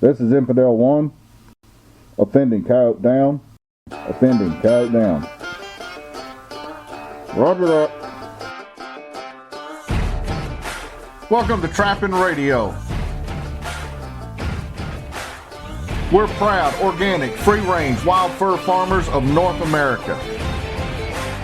This is Infidel 1. Offending coyote down. Offending coyote down. Roger that. Welcome to Trapping Radio. We're proud, organic, free-range, wild fur farmers of North America.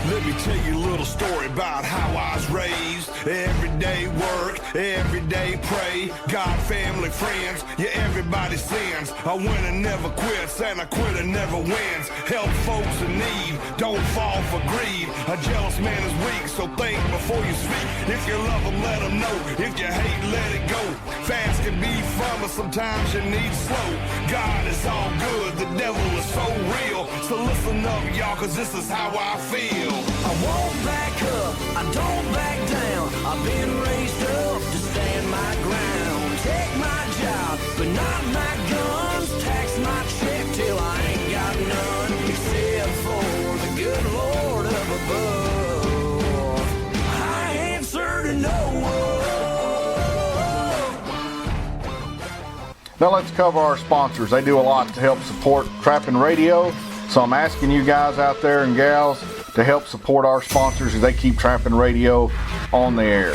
Let me tell you a little story about how I was raised. Everyday work, everyday pray. God, family, friends, yeah, everybody sins. A winner never quits, and a quitter never wins. Help folks in need, don't fall for greed. A jealous man is weak, so think before you speak. If you love them, let them know. If you hate, let it go. Fast can be fun, but sometimes you need slow. God is all good, the devil is so real. So listen up, y'all, cause this is how I feel. I won't back up, I don't back down. I've been raised up to stand my ground. Take my job, but not my guns. Tax my check till I ain't got none. Except for the good Lord up above. I answer to no one. Now let's cover our sponsors. They do a lot to help support Trapping Radio. So I'm asking you guys out there and gals to help support our sponsors as they keep Trapping Radio on the air.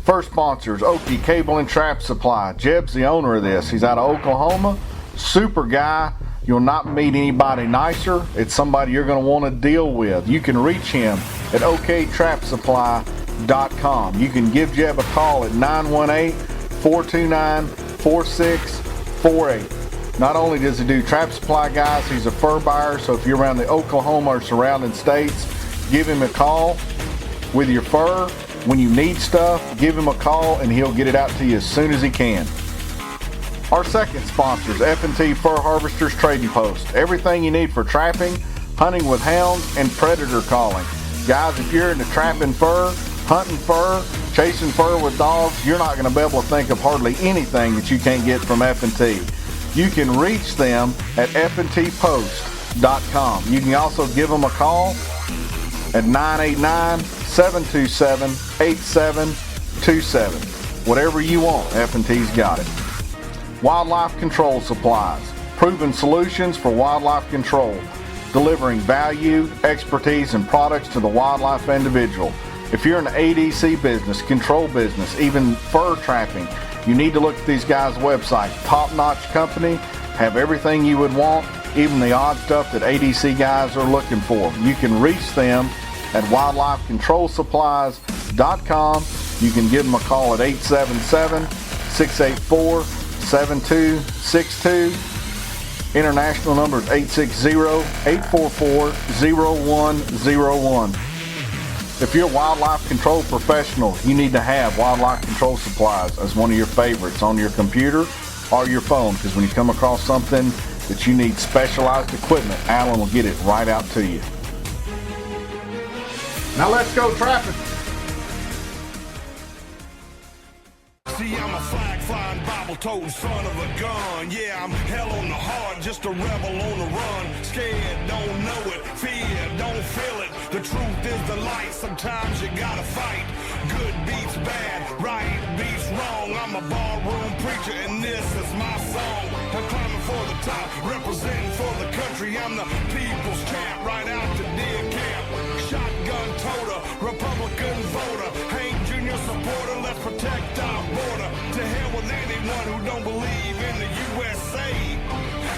First sponsor is Okie Cable and Trap Supply. Jeb's the owner of this. He's out of Oklahoma. Super guy. You'll not meet anybody nicer. It's somebody you're going to want to deal with. You can reach him at oktrapsupply.com. You can give Jeb a call at 918-429-4648. Not only does he do trap supply, guys, he's a fur buyer, so if you're around the Oklahoma or surrounding states, give him a call with your fur. When you need stuff, give him a call and he'll get it out to you as soon as he can. Our second sponsor is F&T Fur Harvesters Trading Post. Everything you need for trapping, hunting with hounds, and predator calling. Guys, if you're into trapping fur, hunting fur, chasing fur with dogs, you're not going to be able to think of hardly anything that you can't get from F&T. You can reach them at fntpost.com. You can also give them a call at 989-727-8727. Whatever you want, F&T's got it. Wildlife Control Supplies. Proven solutions for wildlife control. Delivering value, expertise, and products to the wildlife individual. If you're in the ADC business, control business, even fur trapping, you need to look at these guys' website. Top-notch company, have everything you would want, even the odd stuff that ADC guys are looking for. You can reach them at wildlifecontrolsupplies.com. You can give them a call at 877-684-7262. International number is 860-844-0101. If you're a wildlife control professional, you need to have Wildlife Control Supplies as one of your favorites on your computer or your phone, because when you come across something that you need specialized equipment, Alan will get it right out to you. Now let's go trapping. See, I'm a flag-flying, Bible-toting son of a gun. Yeah, I'm hell on the heart, just a rebel on the run. Scared, don't know it. Fear, don't feel it. The truth is the light. Sometimes you gotta fight. Good beats bad, right beats wrong. I'm a barroom preacher, and this is my song. I'm climbing for the top, representing for the country. I'm the people's champ, right out to deer camp. Shotgun toter, Republican voter. Hank Jr. supporter, let's protect our border. To hell with anyone who don't believe in the USA,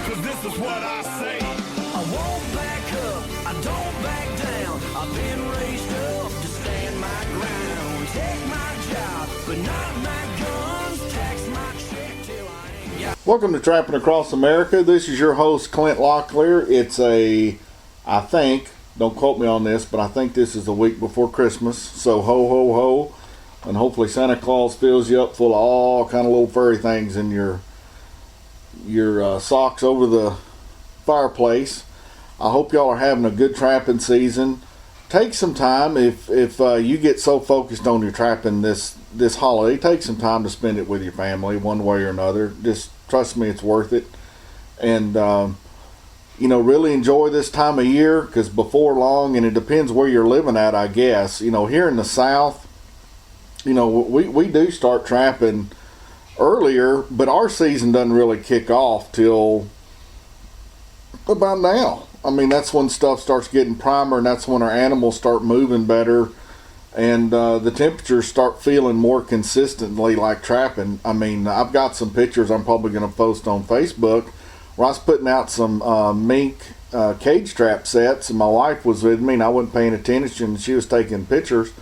cause this is what I say. I won't back up, I don't back down. I've been raised up to stand my ground. Take my job, but not my guns. Tax my check till I ain't got. Welcome to Trapping Across America. This is your host, Clint Locklear. It's I think, don't quote me on this, but I think this is the week before Christmas. So ho, ho, ho. And hopefully Santa Claus fills you up full of all kind of little furry things in your socks over the fireplace. I hope y'all are having a good trapping season. Take some time, if you get so focused on your trapping this holiday, take some time to spend it with your family one way or another. Just trust me, it's worth it. And really enjoy this time of year, because before long, and it depends where you're living at, I guess, here in the South, we do start trapping earlier, but our season doesn't really kick off till about now. I mean, that's when stuff starts getting primer, and that's when our animals start moving better, and the temperatures start feeling more consistently like trapping. I mean, I've got some pictures I'm probably going to post on Facebook where I was putting out some mink cage trap sets, and my wife was with me, and I wasn't paying attention, and she was taking pictures.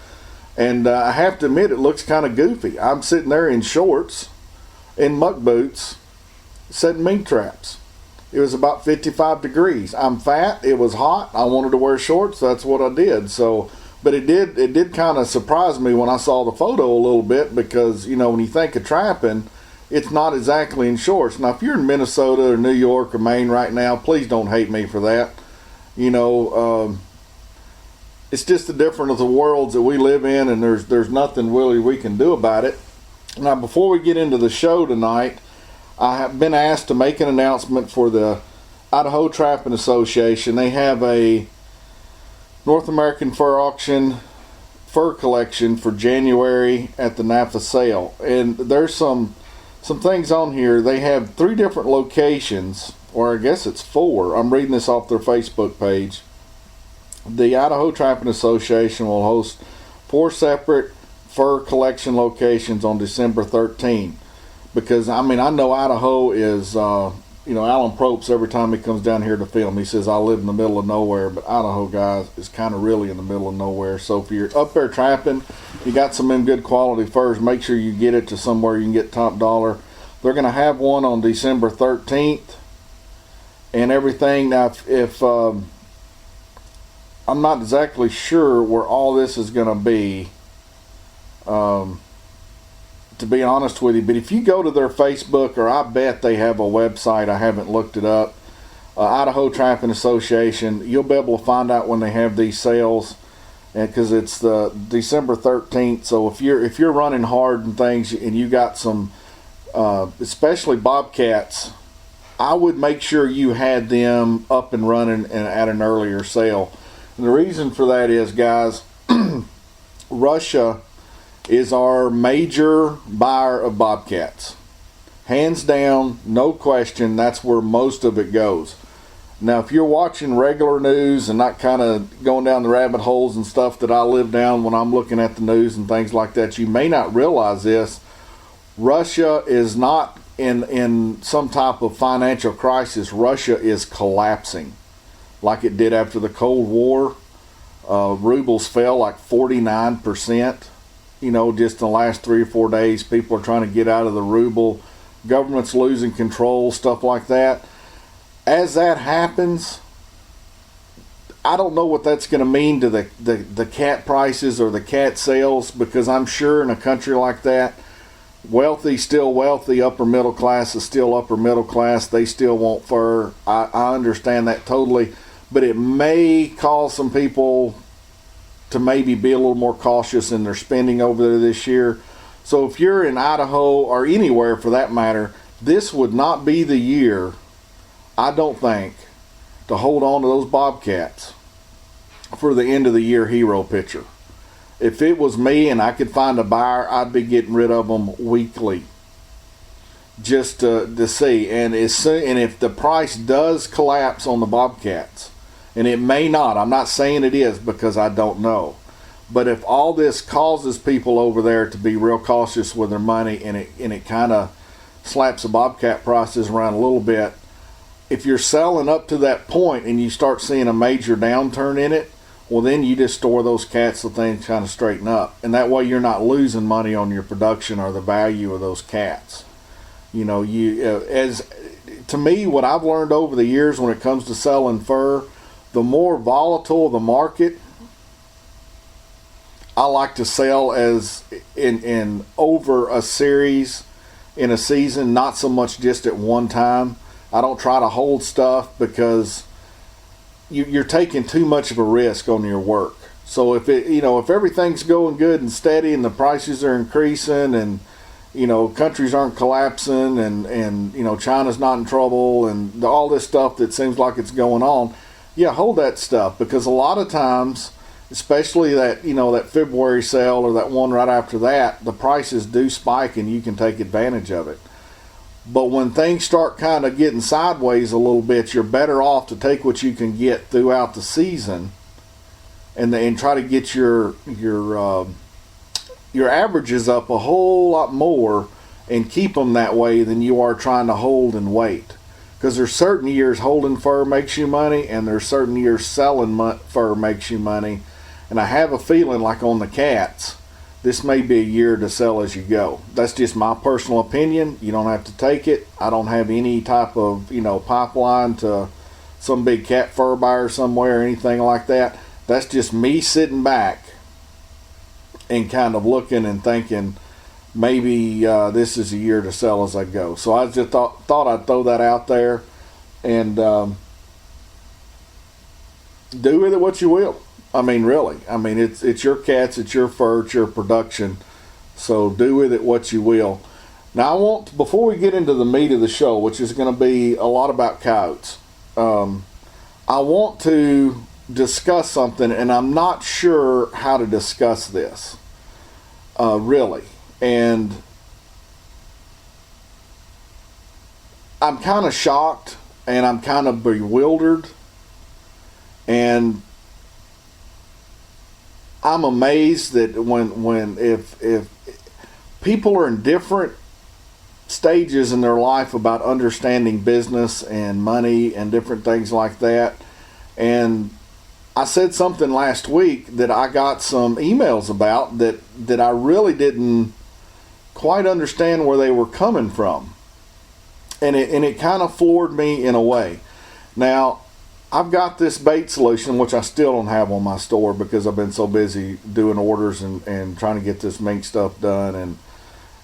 And I have to admit, it looks kind of goofy. I'm sitting there in shorts, in muck boots, setting mink traps. It was about 55 degrees. I'm fat. It was hot. I wanted to wear shorts. So that's what I did. So, but it did kind of surprise me when I saw the photo a little bit, because, you know, when you think of trapping, it's not exactly in shorts. Now, if you're in Minnesota or New York or Maine right now, please don't hate me for that. You know, it's just the difference of the worlds that we live in, and there's nothing really we can do about it. Now, before we get into the show tonight, I have been asked to make an announcement for the Idaho Trapping Association. They have a North American Fur Auction fur collection for January at the Napa sale, and there's some things on here. They have 3 different locations, or I guess it's 4. I'm reading this off their Facebook page. The Idaho Trapping Association will host 4 separate fur collection locations on December 13th. Because, I mean, I know Idaho is, you know, Alan Propes, every time he comes down here to film, he says, I live in the middle of nowhere. But Idaho, guys, is kind of really in the middle of nowhere. So if you're up there trapping, you got some of them good quality furs, make sure you get it to somewhere you can get top dollar. They're going to have one on December 13th and everything. Now, if I'm not exactly sure where all this is going to be, to be honest with you, but if you go to their Facebook, or I bet they have a website, I haven't looked it up, Idaho Trapping Association, you'll be able to find out when they have these sales, and because it's the December 13th. So if you're running hard and things, and you got some especially bobcats, I would make sure you had them up and running and at an earlier sale. And the reason for that is, guys, Russia is our major buyer of bobcats. Hands down, no question, that's where most of it goes. Now, if you're watching regular news and not kind of going down the rabbit holes and stuff that I live down when I'm looking at the news and things like that, you may not realize this. Russia is not in some type of financial crisis. Russia is collapsing like it did after the Cold War. Rubles fell like 49%. You know, just in the last 3 or 4 days, people are trying to get out of the ruble. Government's losing control, stuff like that. As that happens, I don't know what that's going to mean to the cat prices or the cat sales, because I'm sure in a country like that, wealthy still wealthy, upper middle class is still upper middle class. They still want fur. I understand that totally, but it may cause some people to maybe be a little more cautious in their spending over there this year. So if you're in Idaho, or anywhere for that matter, this would not be the year, I don't think, to hold on to those bobcats for the end of the year hero picture. If it was me and I could find a buyer, I'd be getting rid of them weekly, just to see. And if the price does collapse on the bobcats, and it may not, I'm not saying it is because I don't know, but if all this causes people over there to be real cautious with their money, and it kind of slaps the bobcat prices around a little bit, if you're selling up to that point and you start seeing a major downturn in it, well, then you just store those cats so things kind of straighten up, and that way you're not losing money on your production or the value of those cats. You know, as to me, what I've learned over the years when it comes to selling fur, the more volatile the market, I like to sell as in over a series in a season, not so much just at one time. I don't try to hold stuff because you're taking too much of a risk on your work. So if everything's going good and steady and the prices are increasing, and countries aren't collapsing, and China's not in trouble, and all this stuff that seems like it's going on, yeah, hold that stuff, because a lot of times especially that, that February sale or that one right after that, the prices do spike and you can take advantage of it. But when things start kind of getting sideways a little bit, you're better off to take what you can get throughout the season and try to get your averages up a whole lot more and keep them that way than you are trying to hold and wait. Because there's certain years holding fur makes you money, and there's certain years selling fur makes you money. And I have a feeling like on the cats, this may be a year to sell as you go. That's just my personal opinion. You don't have to take it. I don't have any type of, pipeline to some big cat fur buyer somewhere or anything like that. That's just me sitting back and kind of looking and thinking maybe this is a year to sell as I go. So I just thought I'd throw that out there and do with it what you will. I mean, really. I mean, it's your cats, it's your fur, it's your production. So do with it what you will. Now, before we get into the meat of the show, which is going to be a lot about coyotes, I want to discuss something, and I'm not sure how to discuss this, really. And I'm kind of shocked, and I'm kind of bewildered, and I'm amazed that if people are in different stages in their life about understanding business and money and different things like that. And I said something last week that I got some emails about that I really didn't quite understand where they were coming from. And it kind of floored me in a way. Now, I've got this bait solution, which I still don't have on my store because I've been so busy doing orders and trying to get this mink stuff done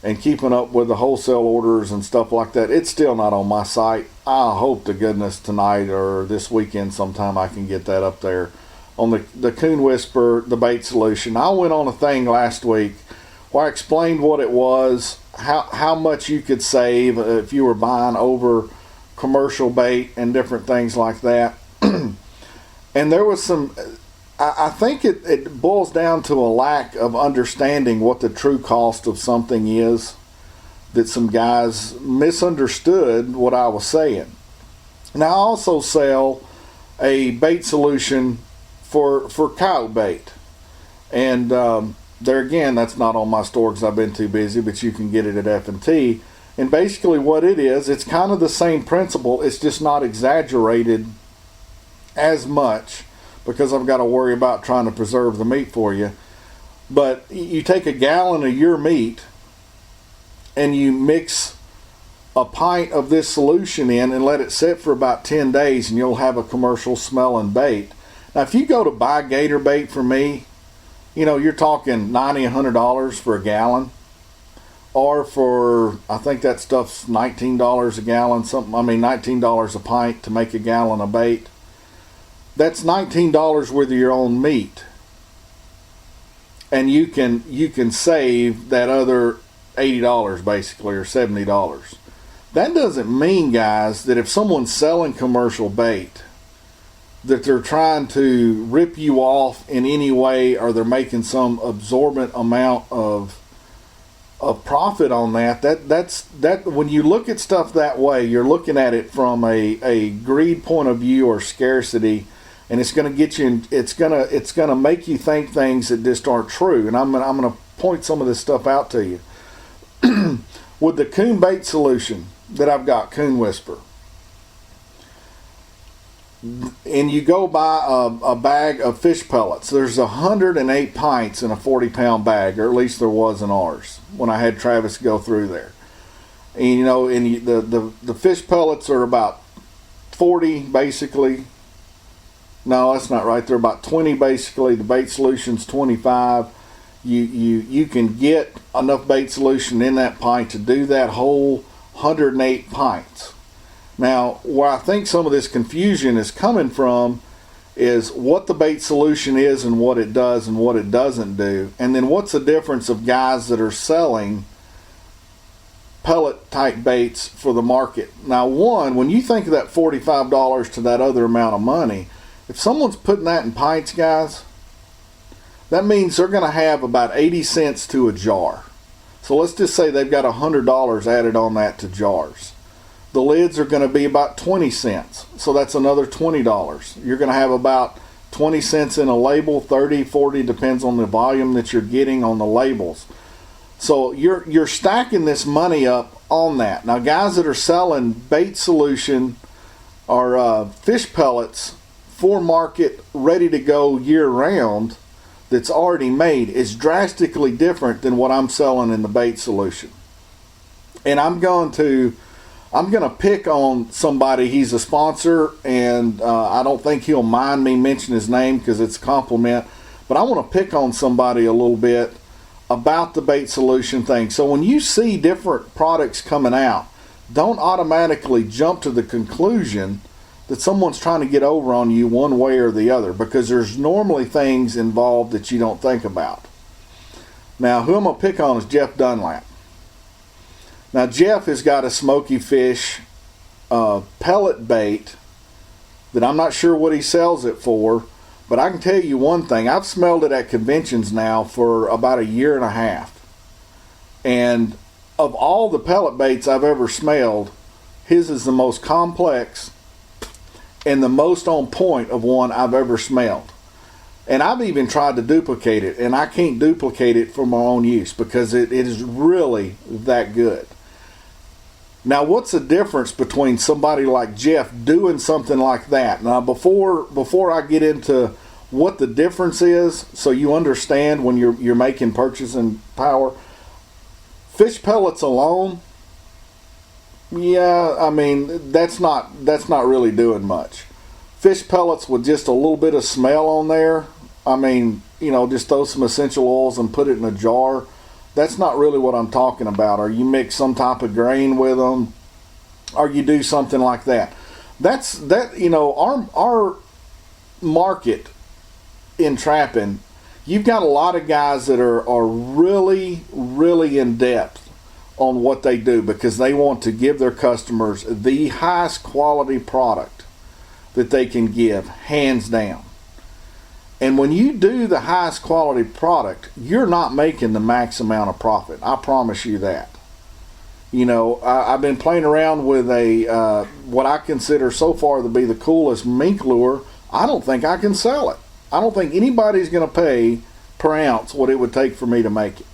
and keeping up with the wholesale orders and stuff like that. It's still not on my site. I hope to goodness tonight or this weekend sometime I can get that up there on the Coon Whisperer, the bait solution. I went on a thing last week where I explained what it was, how much you could save if you were buying over commercial bait and different things like that. And there was some, I think it boils down to a lack of understanding what the true cost of something is, that some guys misunderstood what I was saying. Now, I also sell a bait solution for coyote bait. And there again, that's not on my store because I've been too busy, but you can get it at F&T. And basically what it is, it's kind of the same principle. It's just not exaggerated as much because I've got to worry about trying to preserve the meat for you. But you take a gallon of your meat and you mix a pint of this solution in and let it sit for about 10 days and you'll have a commercial smelling bait. Now, if you go to buy gator bait from me, you're talking $90, $100 for a gallon. Or for, I think that stuff's $19 a gallon, $19 a pint to make a gallon of bait. That's $19 worth of your own meat. And you can save that other $80 basically, or $70. That doesn't mean, guys, that if someone's selling commercial bait, that they're trying to rip you off in any way, or they're making some absorbent amount of profit on that. That when you look at stuff that way, you're looking at it from a greed point of view or scarcity, and it's going to get you. It's going to make you think things that just aren't true. And I'm going to point some of this stuff out to you. With the coon bait solution that I've got, Coon Whisperer, and you go buy a bag of fish pellets. There's 108 pints in a 40-pound bag, or at least there was in ours when I had Travis go through there. And the fish pellets are about 40 basically. No, that's not right. They're about 20 basically. The bait solution's 25. You can get enough bait solution in that pint to do that whole 108 pints. Now, where I think some of this confusion is coming from is what the bait solution is and what it does and what it doesn't do. And then what's the difference of guys that are selling pellet type baits for the market. Now, when you think of that $45 to that other amount of money, if someone's putting that in pints, guys, that means they're going to have about 80 cents to a jar. So let's just say they've got $100 added on that to jars. The lids are going to be about 20 cents. So that's another $20. You're going to have about 20 cents in a label, 30, 40, depends on the volume that you're getting on the labels. So you're stacking this money up on that. Now, guys that are selling bait solution or fish pellets for market, ready to go year round, that's already made, is drastically different than what I'm selling in the bait solution. And I'm going to pick on somebody. He's a sponsor, and I don't think he'll mind me mentioning his name because it's a compliment. But I want to pick on somebody a little bit about the bait solution thing. So when you see different products coming out, don't automatically jump to the conclusion that someone's trying to get over on you one way or the other, because there's normally things involved that you don't think about. Now, who I'm going to pick on is Jeff Dunlap. Now, Jeff has got a smoky fish pellet bait that I'm not sure what he sells it for, but I can tell you one thing. I've smelled it at conventions now for about a year and a half. And of all the pellet baits I've ever smelled, his is the most complex and the most on point of one I've ever smelled. And I've even tried to duplicate it, and I can't duplicate it for my own use because it is really that good. Now, what's the difference between somebody like Jeff doing something like that? Now, before I get into what the difference is, so you understand when you're making purchasing power, fish pellets alone, yeah, I mean, that's not really doing much. Fish pellets with just a little bit of smell on there, I mean, just throw some essential oils and put it in a jar. That's not really what I'm talking about. Or you mix some type of grain with them, or you do something like that. Our market in trapping, you've got a lot of guys that are really, really in depth on what they do because they want to give their customers the highest quality product that they can give, hands down. And when you do the highest quality product, you're not making the max amount of profit. I promise you that. I've been playing around with what I consider so far to be the coolest mink lure. I don't think I can sell it. I don't think anybody's going to pay per ounce what it would take for me to make it.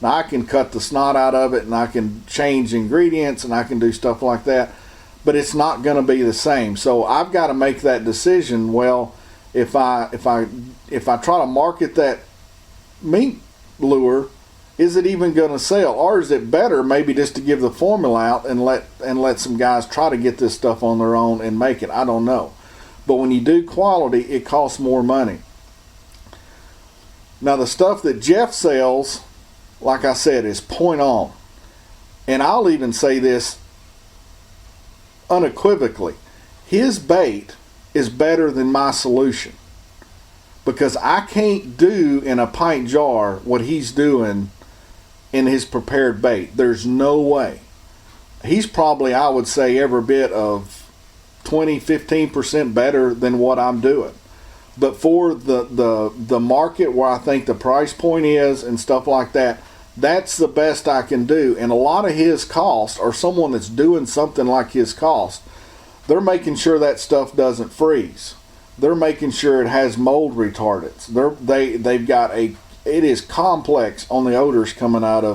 Now, I can cut the snot out of it, and I can change ingredients, and I can do stuff like that, but it's not going to be the same. So I've got to make that decision. Well, if I try to market that mink lure, is it even going to sell, or is it better maybe just to give the formula out and let some guys try to get this stuff on their own and make it? I don't know. But when you do quality, it costs more money. Now, the stuff that Jeff sells, like I said, is point on. And I'll even say this unequivocally. His bait is better than my solution, because I can't do in a pint jar what he's doing in his prepared bait. There's no way. He's probably, I would say, every bit of 20-15% better than what I'm doing. But for the market where I think the price point is and stuff like that, that's the best I can do. And a lot of his cost, or someone that's doing something like his cost, they're making sure that stuff doesn't freeze. They're making sure it has mold retardants. They've got it is complex on the odors coming out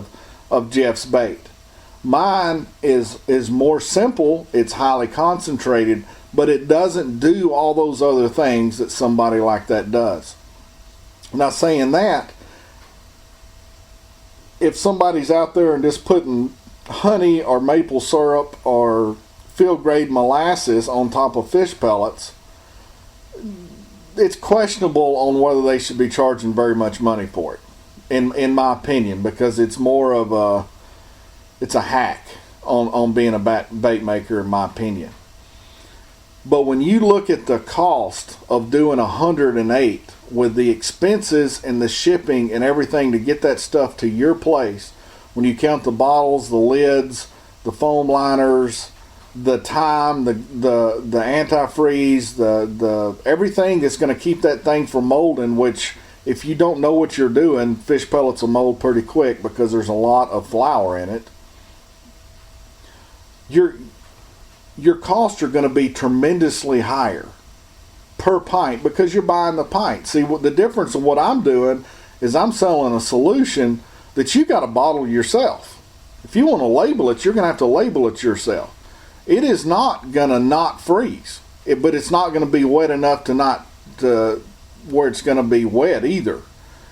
of Jeff's bait. Mine is more simple. It's highly concentrated, but it doesn't do all those other things that somebody like that does. Now, saying that, if somebody's out there and just putting honey or maple syrup or field grade molasses on top of fish pellets, it's questionable on whether they should be charging very much money for it, in my opinion, because it's more of it's a hack on being a bait maker, in my opinion. But when you look at the cost of doing 108 with the expenses and the shipping and everything to get that stuff to your place, when you count the bottles, the lids, the foam liners, the time, the antifreeze, the everything that's going to keep that thing from molding, which if you don't know what you're doing, fish pellets will mold pretty quick because there's a lot of flour in it. Your costs are going to be tremendously higher per pint because you're buying the pint. See, what the difference of what I'm doing is I'm selling a solution that you got to bottle yourself. If you want to label it, you're going to have to label it yourself. It is not going to not freeze, but it's not going to be wet enough to where it's going to be wet either.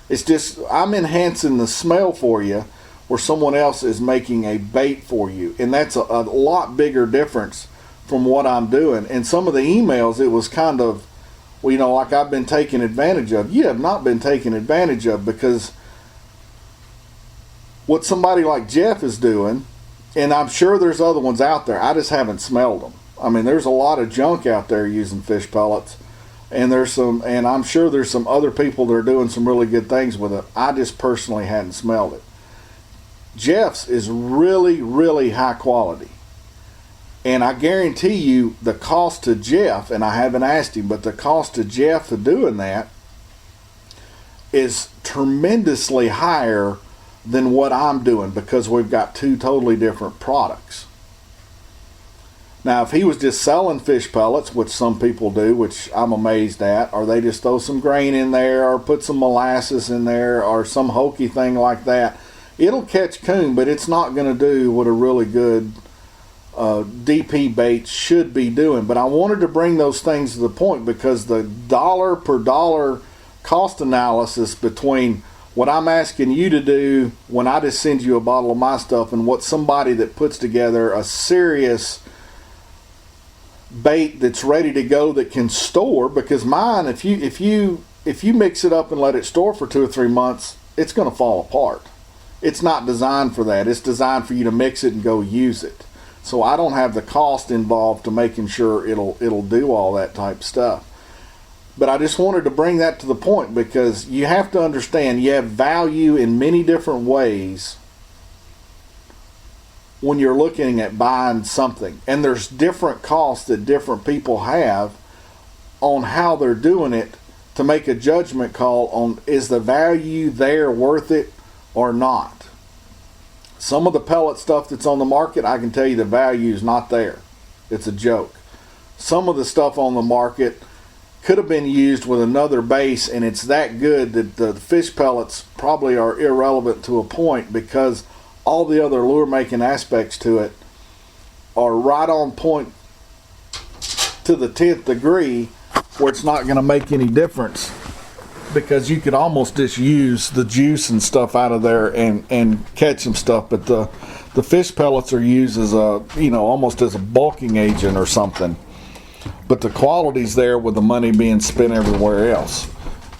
It's just I'm enhancing the smell for you where someone else is making a bait for you, and that's a lot bigger difference from what I'm doing. And some of the emails, it was kind of, well, you know, like I've been taken advantage of. You have not been taken advantage of, because what somebody like Jeff is doing, and I'm sure there's other ones out there, I just haven't smelled them. I mean, there's a lot of junk out there using fish pellets, and and I'm sure there's some other people that are doing some really good things with it. I just personally hadn't smelled it. Jeff's is really, really high quality. And I guarantee you the cost to Jeff, and I haven't asked him, but the cost to Jeff for doing that is tremendously higher than what I'm doing, because we've got two totally different products. Now, if he was just selling fish pellets, which some people do, which I'm amazed at, or they just throw some grain in there or put some molasses in there or some hokey thing like that, it'll catch coon, but it's not going to do what a really good DP bait should be doing. But I wanted to bring those things to the point because the dollar per dollar cost analysis between what I'm asking you to do when I just send you a bottle of my stuff and what somebody that puts together a serious bait that's ready to go that can store, because mine, if you mix it up and let it store for 2 or 3 months, it's going to fall apart. It's not designed for that. It's designed for you to mix it and go use it. So I don't have the cost involved to making sure it'll do all that type of stuff. But I just wanted to bring that to the point, because you have to understand you have value in many different ways when you're looking at buying something. And there's different costs that different people have on how they're doing it to make a judgment call on, is the value there worth it or not. Some of the pellet stuff that's on the market, I can tell you the value is not there. It's a joke. Some of the stuff on the market could have been used with another base, and it's that good that the fish pellets probably are irrelevant to a point, because all the other lure making aspects to it are right on point to the 10th degree, where it's not going to make any difference, because you could almost just use the juice and stuff out of there and catch some stuff. But the fish pellets are used as a, you know, almost as a bulking agent or something. But the quality's there with the money being spent everywhere else.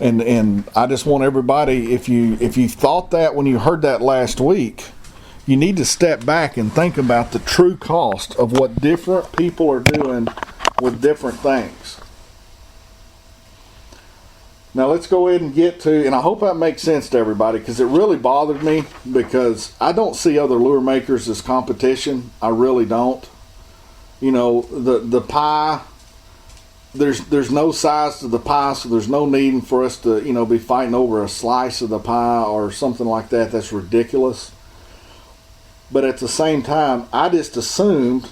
And I just want everybody, if you thought that when you heard that last week, you need to step back and think about the true cost of what different people are doing with different things. Now let's go ahead and get to, and I hope that makes sense to everybody, because it really bothered me, because I don't see other lure makers as competition. I really don't. You know, the pie, there's no size to the pie, so there's no need for us to, you know, be fighting over a slice of the pie or something like that. That's ridiculous. But at the same time, I just assumed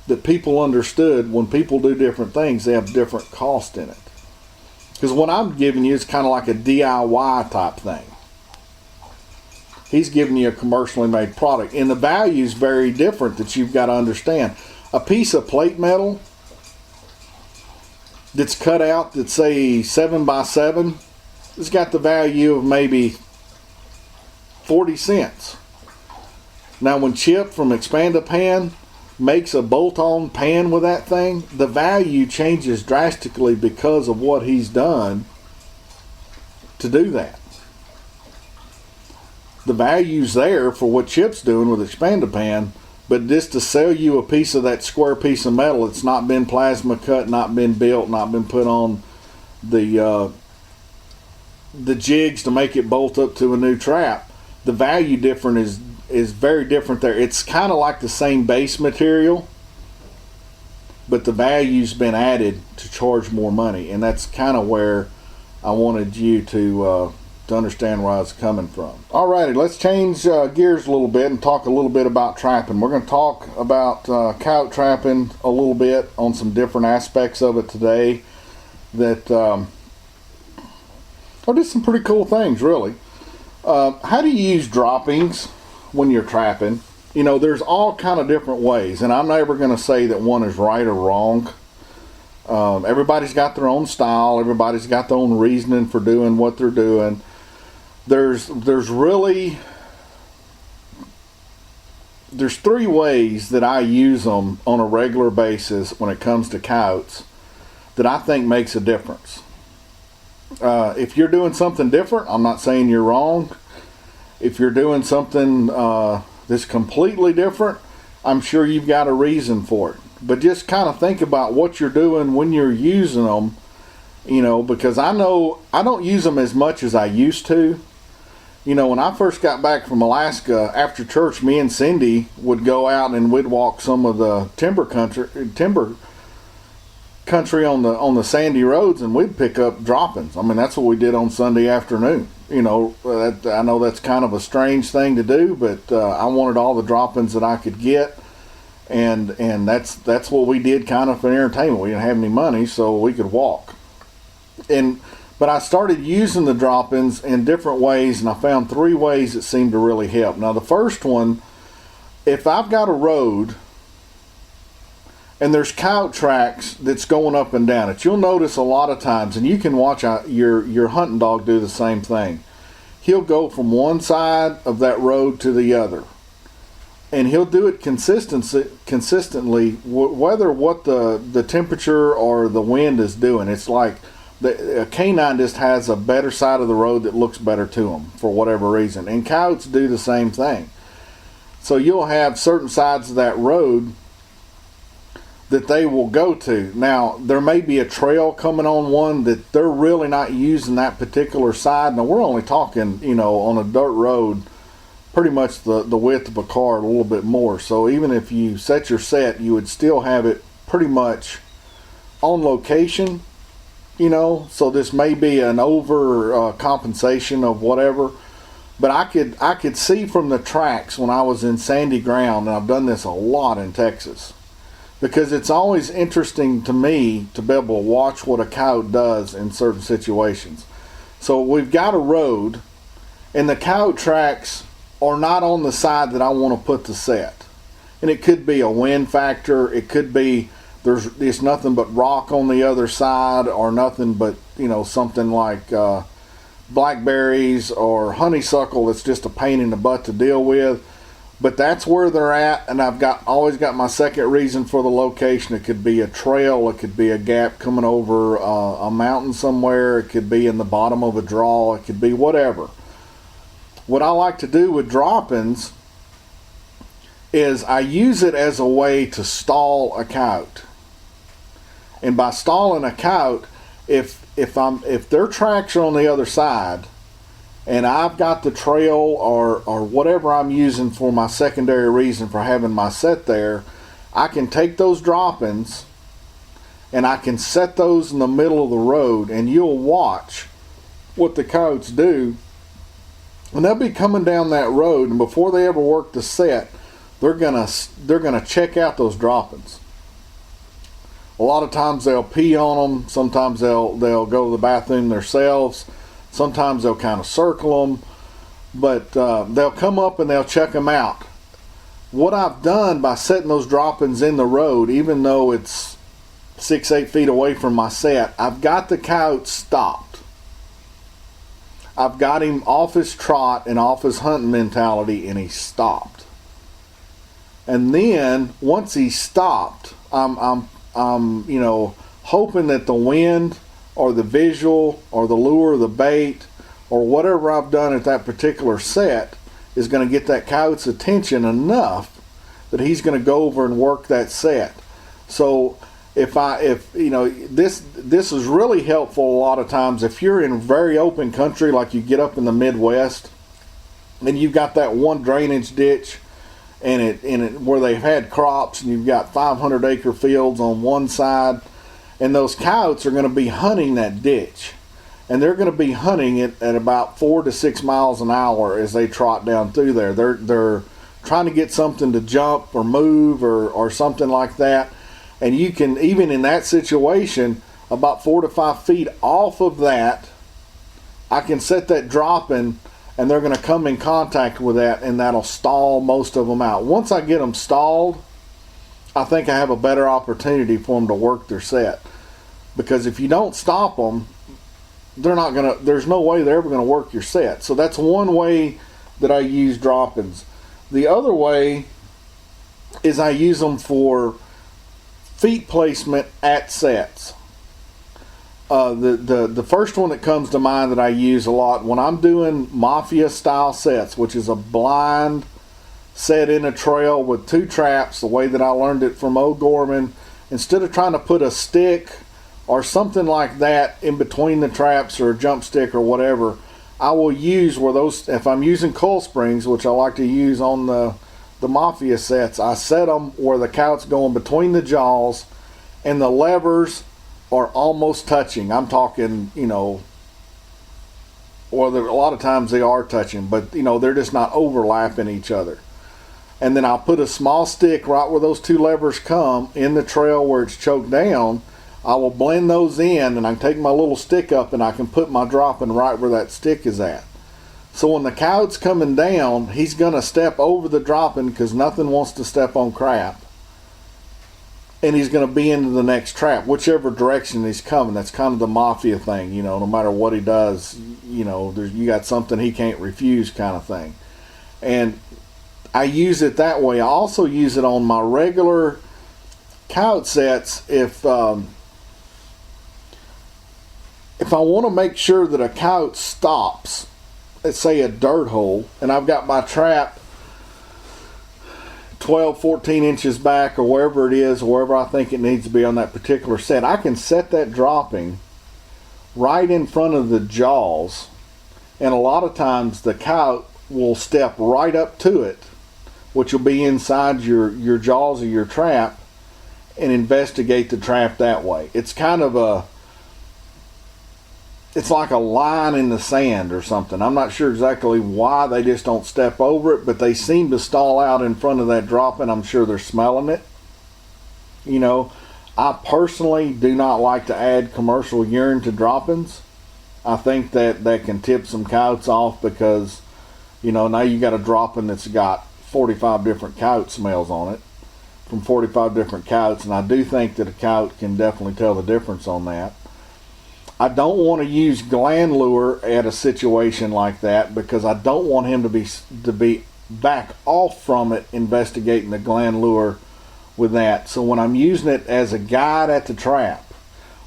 that people understood when people do different things, they have different cost in it. Because what I'm giving you is kind of like a DIY type thing. He's giving you a commercially made product. And the value is very different that you've got to understand. A piece of plate metal that's cut out, that's say 7x7, it's got the value of maybe 40 cents. Now when Chip from Expand-A-Pan makes a bolt-on pan with that thing, the value changes drastically because of what he's done to do that. The value's there for what Chip's doing with Expand-A-Pan, but just to sell you a piece of that square piece of metal, it's not been plasma cut, not been built, not been put on the jigs to make it bolt up to a new trap. The value difference is very different there. It's kind of like the same base material, but the value's been added to charge more money, and that's kind of where I wanted you to understand where I was coming from. Alrighty, let's change gears a little bit and talk a little bit about trapping. We're going to talk about coyote trapping a little bit on some different aspects of it today that are just some pretty cool things, really. How do you use droppings when you're trapping? You know, there's all kind of different ways, and I'm never going to say that one is right or wrong. Everybody's got their own style. Everybody's got their own reasoning for doing what they're doing. There's three ways that I use them on a regular basis when it comes to coyotes that I think makes a difference. If you're doing something different, I'm not saying you're wrong. If you're doing something that's completely different, I'm sure you've got a reason for it. But just kind of think about what you're doing when you're using them, you know, because I know I don't use them as much as I used to. You know, when I first got back from Alaska, after church, me and Cindy would go out and we'd walk some of the timber country on the sandy roads, and we'd pick up droppings. I mean, that's what we did on Sunday afternoon. You know, I know that's kind of a strange thing to do, but I wanted all the droppings that I could get, and that's what we did kind of for entertainment. We didn't have any money, so we could walk. But I started using the droppings in different ways, and I found three ways that seemed to really help. Now, the first one, if I've got a road and there's coyote tracks that's going up and down it, you'll notice a lot of times, and you can watch your hunting dog do the same thing. He'll go from one side of that road to the other, and he'll do it consistently, whether what the temperature or the wind is doing. It's like a canine just has a better side of the road that looks better to him for whatever reason, and coyotes do the same thing. So you'll have certain sides of that road that they will go to. Now, there may be a trail coming on one that they're really not using that particular side. Now, we're only talking, you know, on a dirt road, pretty much the width of a car, a little bit more. So even if you set your set, you would still have it pretty much on location, you know. So this may be an over compensation of whatever. But I could see from the tracks when I was in sandy ground, and I've done this a lot in Texas, because it's always interesting to me to be able to watch what a coyote does in certain situations. So we've got a road, and the coyote tracks are not on the side that I want to put the set. And it could be a wind factor. It could be there's nothing but rock on the other side, or nothing but, you know, something like blackberries or honeysuckle that's just a pain in the butt to deal with. But that's where they're at, and I've always got my second reason for the location. It could be a trail, it could be a gap coming over a mountain somewhere, it could be in the bottom of a draw, it could be whatever. What I like to do with droppings is I use it as a way to stall a coyote. And by stalling a coyote, if their tracks are on the other side, and I've got the trail or whatever I'm using for my secondary reason for having my set there, I can take those droppings and I can set those in the middle of the road, and you'll watch what the coyotes do. And they'll be coming down that road, and before they ever work the set, they're gonna check out those droppings. A lot of times they'll pee on them. Sometimes they'll go to the bathroom themselves. Sometimes they'll kind of circle them, but they'll come up and they'll check them out. What I've done by setting those droppings in the road, even though it's 6-8 feet away from my set, I've got the coyote stopped. I've got him off his trot and off his hunting mentality, and he stopped. And then once he stopped, I'm you know, hoping that the wind or the visual or the lure or the bait or whatever I've done at that particular set is going to get that coyote's attention enough that he's going to go over and work that set. So if you know, this is really helpful a lot of times if you're in very open country, like you get up in the Midwest and you've got that one drainage ditch and it where they've had crops, and you've got 500-acre fields on one side, and those coyotes are going to be hunting that ditch. and they're going to be hunting it at about 4 to 6 miles an hour as they trot down through there. They're trying to get something to jump or move or something like that. And you can, even in that situation, about 4 to 5 feet off of that, I can set that dropping, and they're going to come in contact with that, and that'll stall most of them out. Once I get them stalled, I think I have a better opportunity for them to work their set. Because if you don't stop them, they're not going to, there's no way they're ever going to work your set. So that's one way that I use droppings. The other way is I use them for feet placement at sets. The first one that comes to mind that I use a lot when I'm doing mafia style sets, which is a blind set in a trail with 2 traps, the way that I learned it from O'Gorman. Instead of trying to put a stick or something like that in between the traps or a jump stick or whatever, I will use where those, if I'm using coil springs, which I like to use on the mafia sets, I set them where the cout's going between the jaws and the levers are almost touching. I'm talking, or a lot of times they are touching, but they're just not overlapping each other. And then I'll put a small stick right where those 2 levers come in the trail where it's choked down. I will blend those in, and I can take my little stick up and I can put my dropping right where that stick is at. So when the cout's coming down, he's going to step over the dropping because nothing wants to step on crap. And he's going to be into the next trap, whichever direction he's coming. That's kind of the mafia thing, no matter what he does, you got something he can't refuse kind of thing. And I use it that way. I also use it on my regular cout sets if I want to make sure that a cout stops, let's say a dirt hole, and I've got my trap 12, 14 inches back or wherever it is, wherever I think it needs to be on that particular set, I can set that dropping right in front of the jaws, and a lot of times the cout will step right up to it, which will be inside your jaws of your trap, and investigate the trap that way. It's kind of it's like a line in the sand or something. I'm not sure exactly why they just don't step over it, but they seem to stall out in front of that drop, and I'm sure they're smelling it. I personally do not like to add commercial urine to droppings. I think that can tip some couts off because, now you got a dropping that's got 45 different cout smells on it from 45 different couts, and I do think that a cout can definitely tell the difference on that. I don't want to use gland lure at a situation like that because I don't want him to be back off from it investigating the gland lure with that. So when I'm using it as a guide at the trap,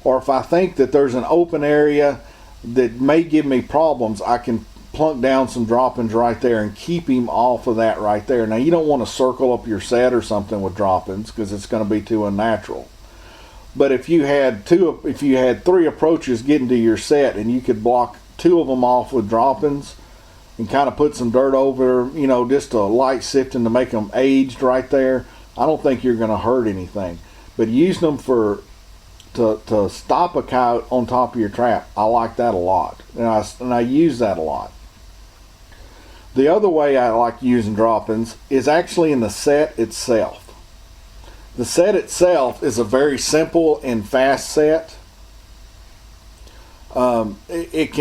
or if I think that there's an open area that may give me problems, I can plunk down some droppings right there and keep him off of that right there. Now you don't want to circle up your set or something with droppings because it's going to be too unnatural. But if you had 3 approaches getting to your set and you could block 2 of them off with droppings and kind of put some dirt over, just a light sifting to make them aged right there, I don't think you're going to hurt anything. But using them to stop a cout on top of your trap, I like that a lot, and I use that a lot. The other way I like using droppings is actually in the set itself. The set itself is a very simple and fast set. It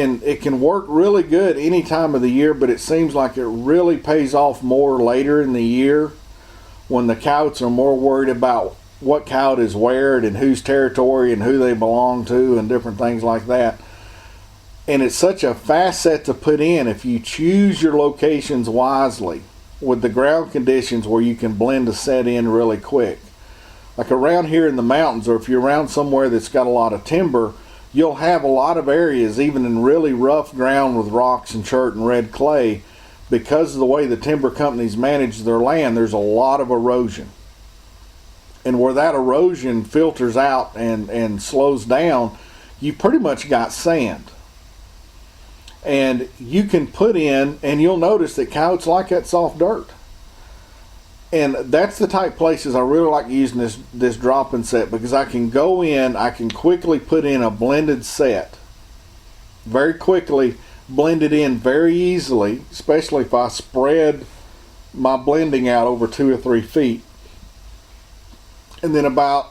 can work really good any time of the year, but it seems like it really pays off more later in the year when the couts are more worried about what cout is where and whose territory and who they belong to and different things like that. And it's such a fast set to put in if you choose your locations wisely with the ground conditions where you can blend a set in really quick. Like around here in the mountains, or if you're around somewhere that's got a lot of timber, you'll have a lot of areas, even in really rough ground with rocks and chert and red clay, because of the way the timber companies manage their land, there's a lot of erosion. And where that erosion filters out and slows down, you pretty much got sand. And you can put in, and you'll notice that couts like that soft dirt. And that's the type of places I really like using this dropping set, because I can go in, I can quickly put in a blended set very quickly, blend it in very easily, especially if I spread my blending out over 2 or 3 feet. And then about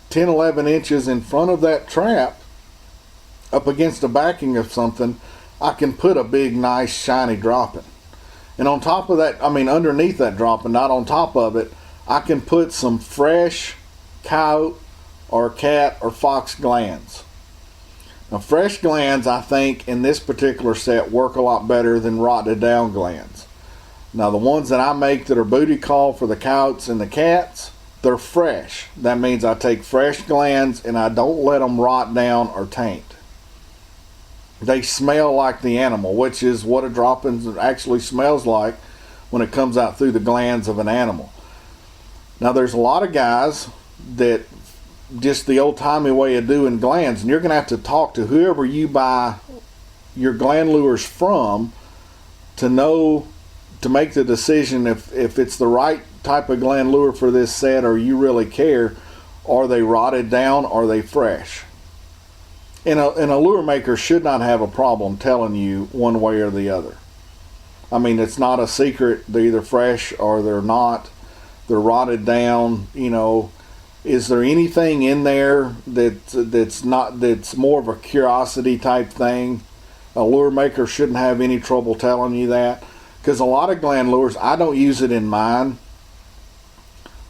10, 11 inches in front of that trap, up against the backing of something, I can put a big, nice, shiny dropping. And on top of that, I mean underneath that dropping, not on top of it, I can put some fresh coyote or cat or fox glands. Now, fresh glands, I think, in this particular set work a lot better than rotted down glands. Now, the ones that I make that are booty call for the coyotes and the cats, they're fresh. That means I take fresh glands and I don't let them rot down or taint. They smell like the animal, which is what a dropping actually smells like when it comes out through the glands of an animal. Now, there's a lot of guys that just the old-timey way of doing glands, and you're going to have to talk to whoever you buy your gland lures from to know, to make the decision if it's the right type of gland lure for this set, or you really care. Are they rotted down? Are they fresh? And a lure maker should not have a problem telling you one way or the other. I mean, it's not a secret. They're either fresh or they're not. They're rotted down. You know, is there anything in there that's more of a curiosity type thing? A lure maker shouldn't have any trouble telling you that, because a lot of gland lures, I don't use it in mine.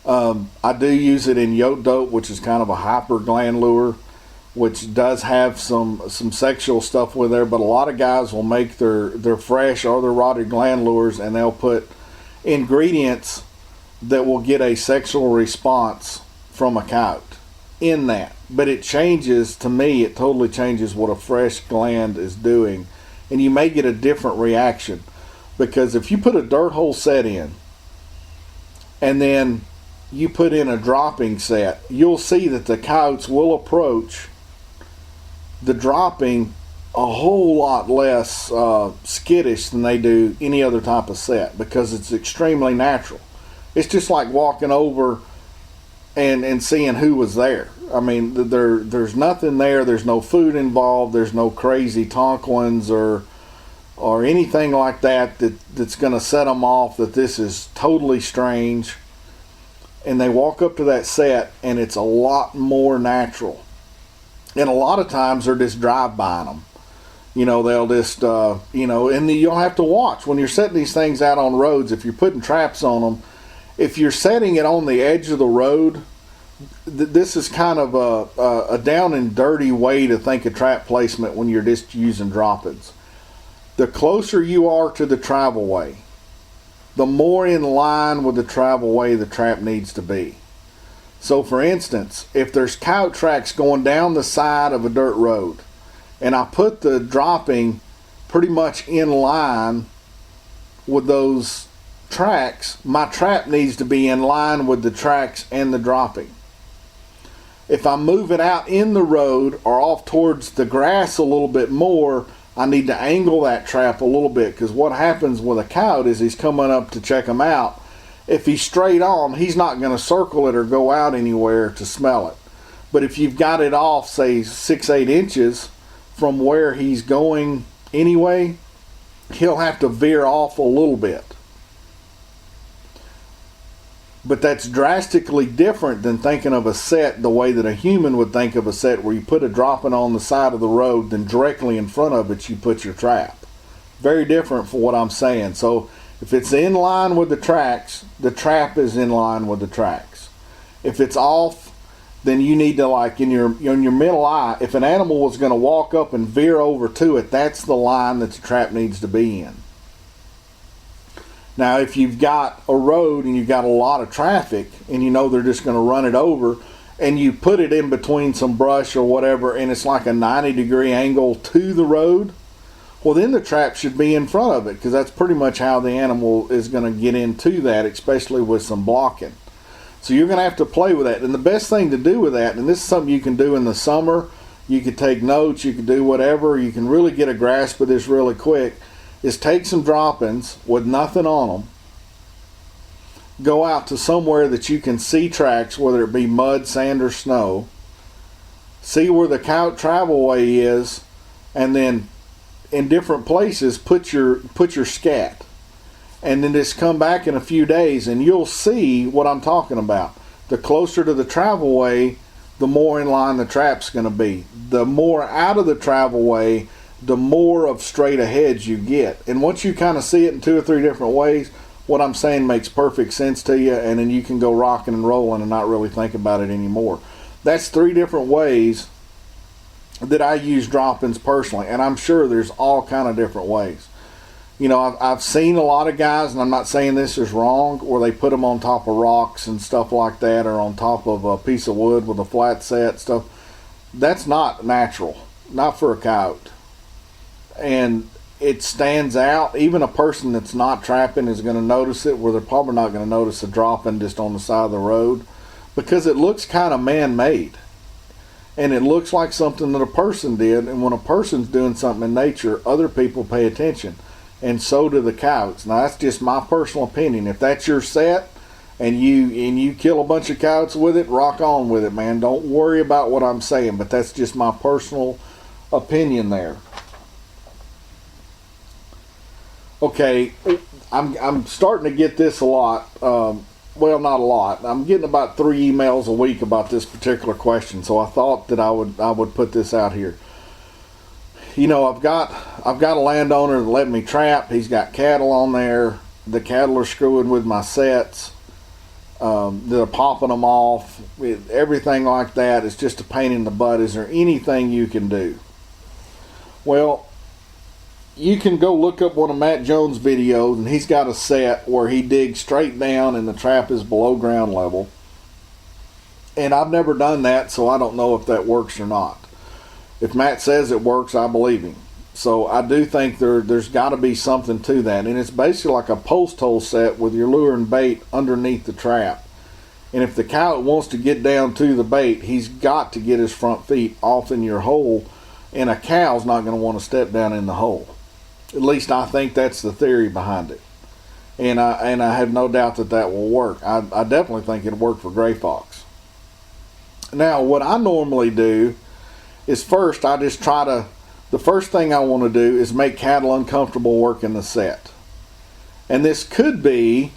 I do use it in yoke dope, which is kind of a hyper gland lure, which does have some sexual stuff with there. But a lot of guys will make their fresh or their rotted gland lures, and they'll put ingredients that will get a sexual response from a coyote in that. But it changes, to me, it totally changes what a fresh gland is doing, and you may get a different reaction. Because if you put a dirt hole set in and then you put in a dropping set, you'll see that the coyotes will approach the dropping a whole lot less skittish than they do any other type of set, because it's extremely natural. It's just like walking over and seeing who was there. I mean, there's nothing there. There's no food involved. There's no crazy Tonquins or anything like that's going to set them off that this is totally strange. And they walk up to that set, and it's a lot more natural. And a lot of times they're just drive-buying them. You know, they'll just, and you'll have to watch when you're setting these things out on roads. If you're putting traps on them, if you're setting it on the edge of the road, this is kind of a down and dirty way to think of trap placement when you're just using droppings. The closer you are to the travel way, the more in line with the travel way the trap needs to be. So for instance, if there's coyote tracks going down the side of a dirt road, and I put the dropping pretty much in line with those tracks, my trap needs to be in line with the tracks and the dropping. If I move it out in the road or off towards the grass a little bit more, I need to angle that trap a little bit, because what happens with a coyote is he's coming up to check them out. If he's straight on, he's not going to circle it or go out anywhere to smell it. But if you've got it off, say 6-8 inches from where he's going anyway, he'll have to veer off a little bit. But that's drastically different than thinking of a set the way that a human would think of a set, where you put a dropping on the side of the road, then directly in front of it you put your trap. Very different for what I'm saying. So if it's in line with the tracks, the trap is in line with the tracks. If it's off, then you need to, like in your middle eye, if an animal was going to walk up and veer over to it, that's the line that the trap needs to be in. Now, if you've got a road and you've got a lot of traffic and you know they're just going to run it over, and you put it in between some brush or whatever, and it's like a 90-degree angle to the road, well, then the trap should be in front of it, because that's pretty much how the animal is going to get into that, especially with some blocking. So you're going to have to play with that. And the best thing to do with that, and this is something you can do in the summer, you could take notes, you could do whatever, you can really get a grasp of this really quick, is take some droppings with nothing on them, go out to somewhere that you can see tracks, whether it be mud, sand, or snow, see where the coyote travel way is, and then in different places put your scat, and then just come back in a few days and you'll see what I'm talking about. The closer to the travel way, the more in line the trap's going to be. The more out of the travel way, the more of straight aheads you get. And once you kind of see it in 2 or 3 different ways, what I'm saying makes perfect sense to you, and then you can go rocking and rolling and not really think about it anymore. That's 3 different ways that I use droppings personally, and I'm sure there's all kind of different ways. You know, I've seen a lot of guys, and I'm not saying this is wrong, where they put them on top of rocks and stuff like that, or on top of a piece of wood with a flat set stuff. That's not natural, not for a coyote. And it stands out. Even a person that's not trapping is going to notice it, where they're probably not going to notice a dropping just on the side of the road, because it looks kind of man-made. And it looks like something that a person did, and when a person's doing something in nature, other people pay attention, and so do the coyotes. Now, that's just my personal opinion. If that's your set, and you kill a bunch of coyotes with it, rock on with it, man. Don't worry about what I'm saying, but that's just my personal opinion there. Okay, I'm starting to get this a lot. Well, not a lot. I'm getting about 3 emails a week about this particular question, so I thought that I would put this out here. You know, I've got a landowner that let me trap. He's got cattle on there. The cattle are screwing with my sets. They're popping them off. Everything like that is just a pain in the butt. Is there anything you can do? Well, you can go look up one of Matt Jones' videos, and he's got a set where he digs straight down and the trap is below ground level. And I've never done that, so I don't know if that works or not. If Matt says it works, I believe him. So I do think there's got to be something to that. And it's basically like a post hole set with your lure and bait underneath the trap. And if the coyote wants to get down to the bait, he's got to get his front feet off in your hole, and a cow's not going to want to step down in the hole. At least I think that's the theory behind it. And I have no doubt that will work. I definitely think it'll work for gray fox. Now, what I normally do is first I just try to, the first thing I want to do is make cattle uncomfortable working the set. And this could be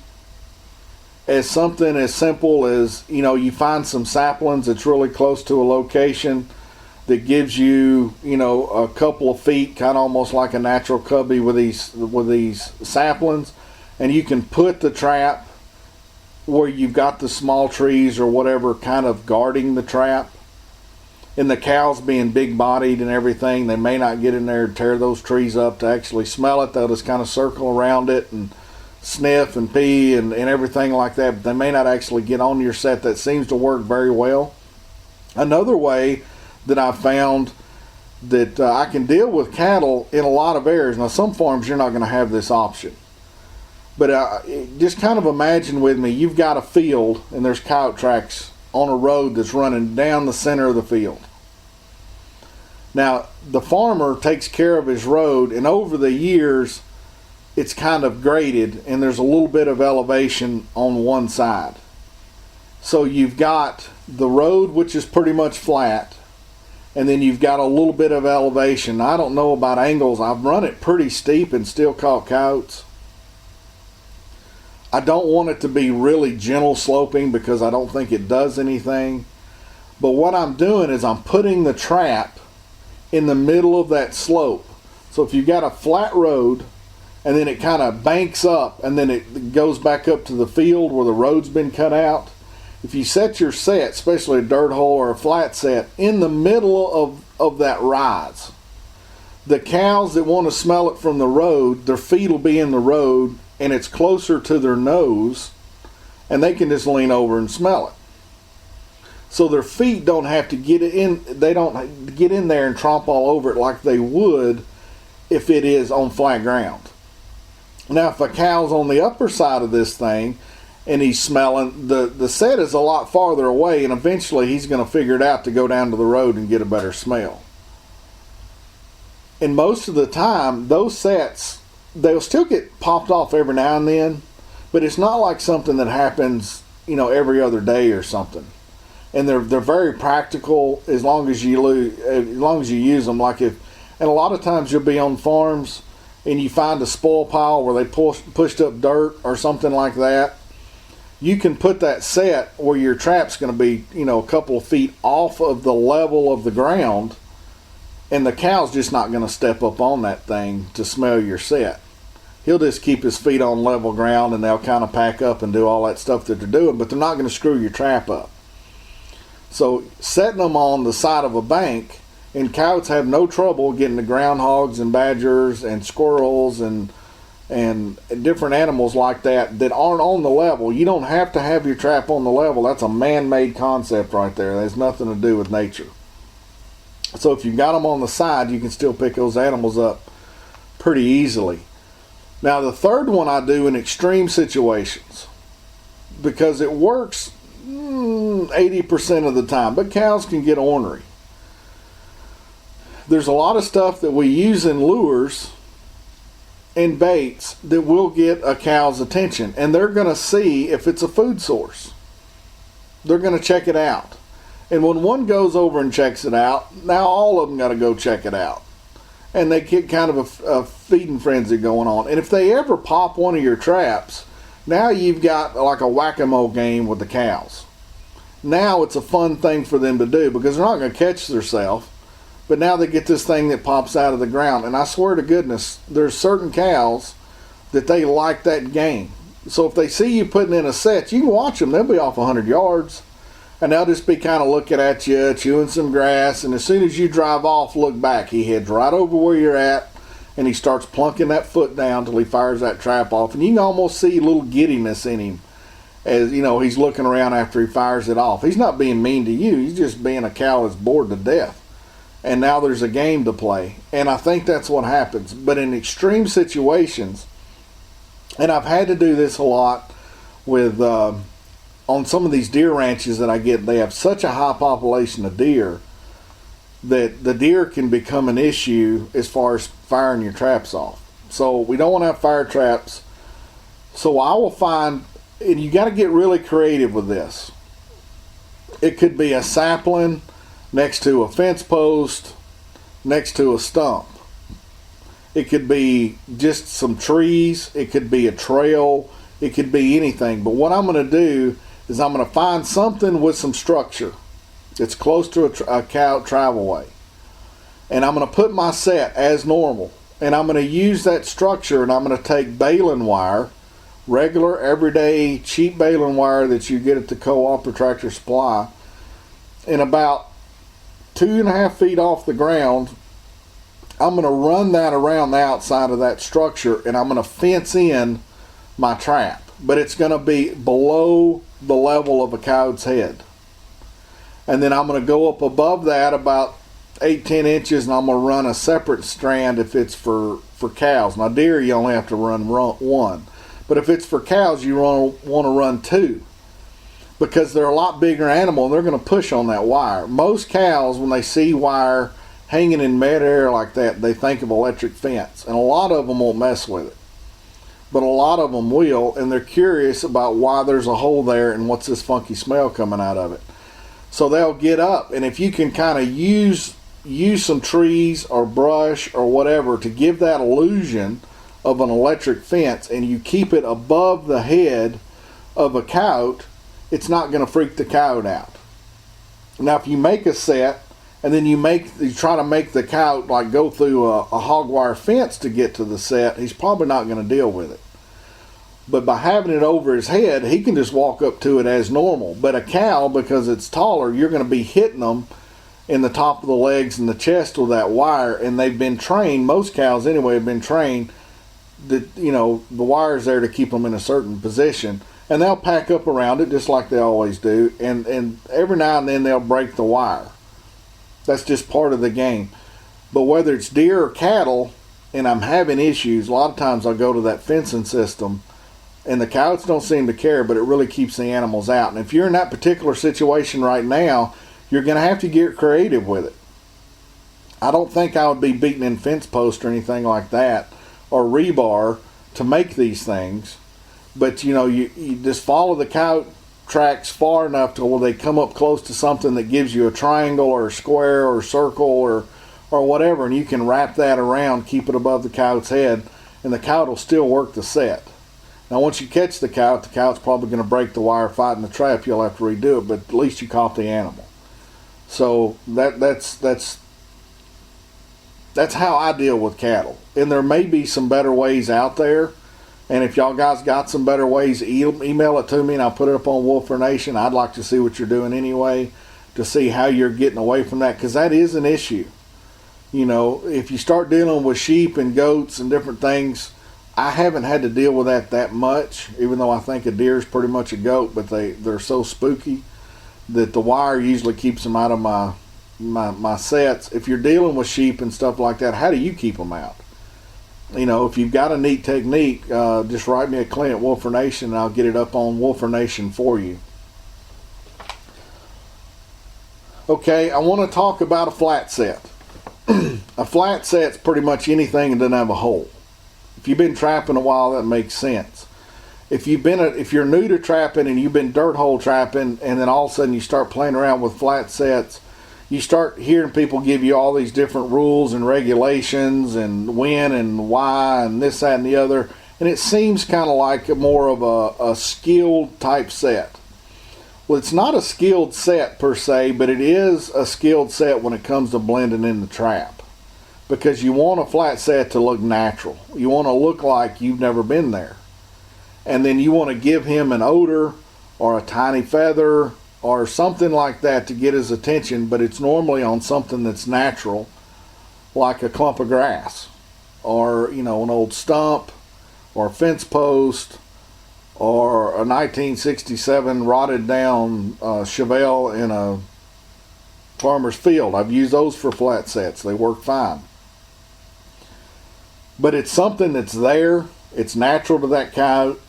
as something as simple as, you know, you find some saplings that's really close to a location that gives you, you know, a couple of feet, kind of almost like a natural cubby with these saplings, and you can put the trap where you've got the small trees or whatever kind of guarding the trap. And the cows being big bodied and everything, they may not get in there and tear those trees up to actually smell it. They'll just kind of circle around it and sniff and pee and everything like that, but they may not actually get on your set. That seems to work very well. Another way that I've found that I can deal with cattle in a lot of areas. Now, some farms you're not going to have this option, but just kind of imagine with me, you've got a field and there's coyote tracks on a road that's running down the center of the field. Now, the farmer takes care of his road, and over the years it's kind of graded and there's a little bit of elevation on one side. So you've got the road, which is pretty much flat, and then you've got a little bit of elevation. I don't know about angles. I've run it pretty steep and still caught coyotes. I don't want it to be really gentle sloping because I don't think it does anything. But what I'm doing is I'm putting the trap in the middle of that slope. So if you've got a flat road and then it kind of banks up and then it goes back up to the field where the road's been cut out, if you set your set, especially a dirt hole or a flat set, in the middle of that rise, the cows that want to smell it from the road, their feet will be in the road and it's closer to their nose, and they can just lean over and smell it. So their feet don't have to get in, they don't get in there and tromp all over it like they would if it is on flat ground. Now, if a cow's on the upper side of this thing and he's smelling, the set is a lot farther away, and eventually he's going to figure it out to go down to the road and get a better smell. And most of the time, those sets, they'll still get popped off every now and then, but it's not like something that happens, you know, every other day or something. And they're very practical as long as you use them. Like if And a lot of times you'll be on farms and you find a spoil pile where they pushed up dirt or something like that. You can put that set where your trap's going to be, a couple of feet off of the level of the ground, and the cow's just not going to step up on that thing to smell your set. He'll just keep his feet on level ground, and they'll kind of pack up and do all that stuff that they're doing, but they're not going to screw your trap up. So setting them on the side of a bank, and coyotes have no trouble getting the groundhogs and badgers and squirrels and different animals like that aren't on the level. You don't have to have your trap on the level. That's a man-made concept right there. That has nothing to do with nature. So if you've got them on the side, you can still pick those animals up pretty easily. Now the third one I do in extreme situations, because it works 80% of the time, but cows can get ornery. There's a lot of stuff that we use in lures and baits that will get a cow's attention, and they're going to see if it's a food source. They're going to check it out. And when one goes over and checks it out, now all of them got to go check it out. And they get kind of a feeding frenzy going on. And if they ever pop one of your traps, now you've got like a whack-a-mole game with the cows. Now it's a fun thing for them to do because they're not going to catch themselves. But now they get this thing that pops out of the ground. And I swear to goodness, there's certain cows that they like that game. So if they see you putting in a set, you can watch them. They'll be off 100 yards. And they'll just be kind of looking at you, chewing some grass. And as soon as you drive off, look back. He heads right over where you're at. And he starts plunking that foot down till he fires that trap off. And you can almost see a little giddiness in him. As he's looking around after he fires it off. He's not being mean to you. He's just being a cow that's bored to death. And now there's a game to play. And I think that's what happens. But in extreme situations, and I've had to do this a lot with, on some of these deer ranches that I get, they have such a high population of deer that the deer can become an issue as far as firing your traps off. So we don't want to have fire traps. So I will find, and you got to get really creative with this. It could be a sapling next to a fence post, next to a stump. It could be just some trees. It could be a trail. It could be anything. But what I'm going to do is I'm going to find something with some structure that's close to a cow travel way. And I'm going to put my set as normal. And I'm going to use that structure, and I'm going to take baling wire, regular, everyday, cheap baling wire that you get at the co-op or Tractor Supply, and about 2.5 feet off the ground, I'm going to run that around the outside of that structure, and I'm going to fence in my trap. But it's going to be below the level of a cow's head. And then I'm going to go up above that about 8-10 inches, and I'm going to run a separate strand if it's for cows. Now deer, you only have to run one. But if it's for cows, you want to run 2. Because they're a lot bigger animal, and they're going to push on that wire. Most cows, when they see wire hanging in midair like that, they think of electric fence. And a lot of them won't mess with it. But a lot of them will, and they're curious about why there's a hole there and what's this funky smell coming out of it. So they'll get up, and if you can kind of use some trees or brush or whatever to give that illusion of an electric fence, and you keep it above the head of a coyote, it's not going to freak the coyote out. Now if you make a set and then you try to make the coyote like go through a hog wire fence to get to the set, he's probably not going to deal with it. But by having it over his head, he can just walk up to it as normal. But a cow, because it's taller, you're going to be hitting them in the top of the legs and the chest with that wire, and they've been trained, most cows anyway have been trained that the wire's there to keep them in a certain position. And they'll pack up around it just like they always do. And every now and then they'll break the wire. That's just part of the game. But whether it's deer or cattle, and I'm having issues, a lot of times I'll go to that fencing system. And the coyotes don't seem to care, but it really keeps the animals out. And if you're in that particular situation right now, you're going to have to get creative with it. I don't think I would be beating in fence posts or anything like that, or rebar, to make these things. But you just follow the coyote tracks far enough to where they come up close to something that gives you a triangle or a square or a circle or or whatever, and you can wrap that around, keep it above the coyote's head, and the coyote will still work the set. Now, once you catch the coyote's probably going to break the wire fighting the trap. You'll have to redo it, but at least you caught the animal. So that's how I deal with cattle. And there may be some better ways out there. And if y'all guys got some better ways, email it to me and I'll put it up on Wolfer Nation. I'd like to see what you're doing anyway, to see how you're getting away from that, because that is an issue. You know, if you start dealing with sheep and goats and different things, I haven't had to deal with that much, even though I think a deer is pretty much a goat, but they're so spooky that the wire usually keeps them out of my sets. If you're dealing with sheep and stuff like that, how do you keep them out? You know, if you've got a neat technique, just write me a Clint at Wolfer Nation and I'll get it up on Wolfer Nation for you. Okay, I want to talk about a flat set. A flat set's pretty much anything that doesn't have a hole. If you've been trapping a while, that makes sense. If you're new to trapping and you've been dirt hole trapping, and then all of a sudden you start playing around with flat sets, you start hearing people give you all these different rules and regulations and when and why and this, that, and the other, and it seems kind of like more of a skilled type set. Well, it's not a skilled set per se, but it is a skilled set when it comes to blending in the trap, because you want a flat set to look natural. You want to look like you've never been there. And then you want to give him an odor or a tiny feather or something like that to get his attention, but it's normally on something that's natural, like a clump of grass or, you know, an old stump or a fence post or a 1967 rotted down Chevelle in a farmer's field. I've used those for flat sets. They work fine. But it's something that's there, it's natural to that coyote,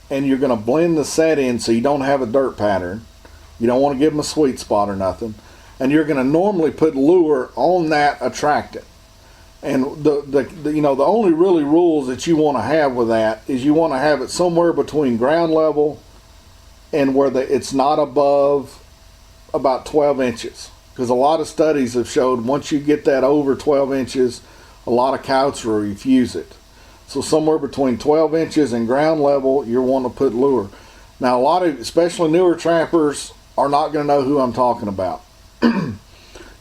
and you're going to blend the set in so you don't have a dirt pattern. You don't want to give them a sweet spot or nothing. And you're going to normally put lure on that attractant. And the only really rules that you want to have with that is you want to have it somewhere between ground level and where it's not above about 12 inches. Because a lot of studies have showed once you get that over 12 inches, a lot of coyotes will refuse it. So somewhere between 12 inches and ground level, you're wanting to put lure. Now, a lot of, especially newer trappers, are not going to know who I'm talking about.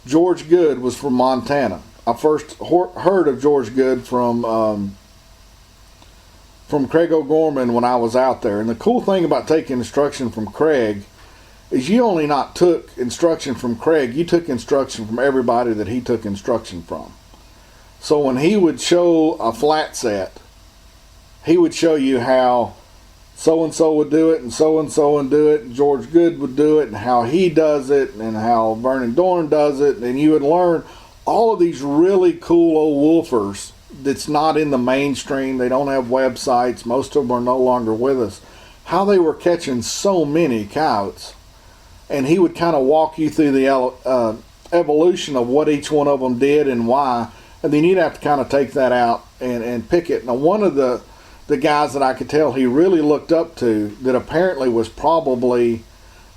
George Good was from Montana. I first heard of George Good from Craig O'Gorman when I was out there. And the cool thing about taking instruction from Craig is you only not took instruction from Craig, you took instruction from everybody that he took instruction from. So when he would show a flat set, he would show you how so-and-so would do it and so-and-so would do it, and George Good would do it, and how he does it, and how Vernon Dorn does it, and you would learn all of these really cool old wolfers that's not in the mainstream. They don't have websites. Most of them are no longer with us. How they were catching so many coyotes. And he would kind of walk you through the evolution of what each one of them did and why. And then you'd have to kind of take that out and pick it. Now, one of the guys that I could tell he really looked up to that apparently was probably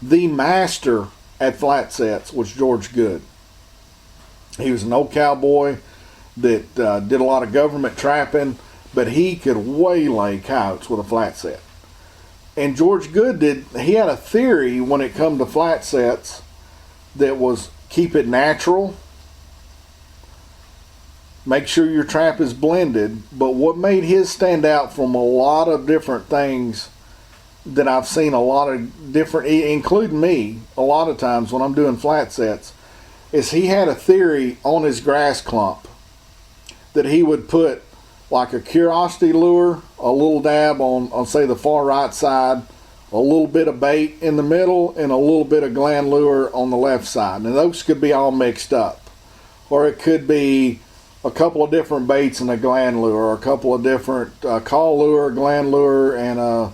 the master at flat sets was George Good. He was an old cowboy that did a lot of government trapping, but he could waylay coyotes with a flat set. And George Good he had a theory when it come to flat sets that was keep it natural, make sure your trap is blended, but what made his stand out from a lot of different things that I've seen a lot of different, including me, a lot of times when I'm doing flat sets, is he had a theory on his grass clump that he would put like a curiosity lure, a little dab on say the far right side, a little bit of bait in the middle, and a little bit of gland lure on the left side. And those could be all mixed up. Or it could be a couple of different baits in a gland lure, or a couple of different call lure, gland lure, and a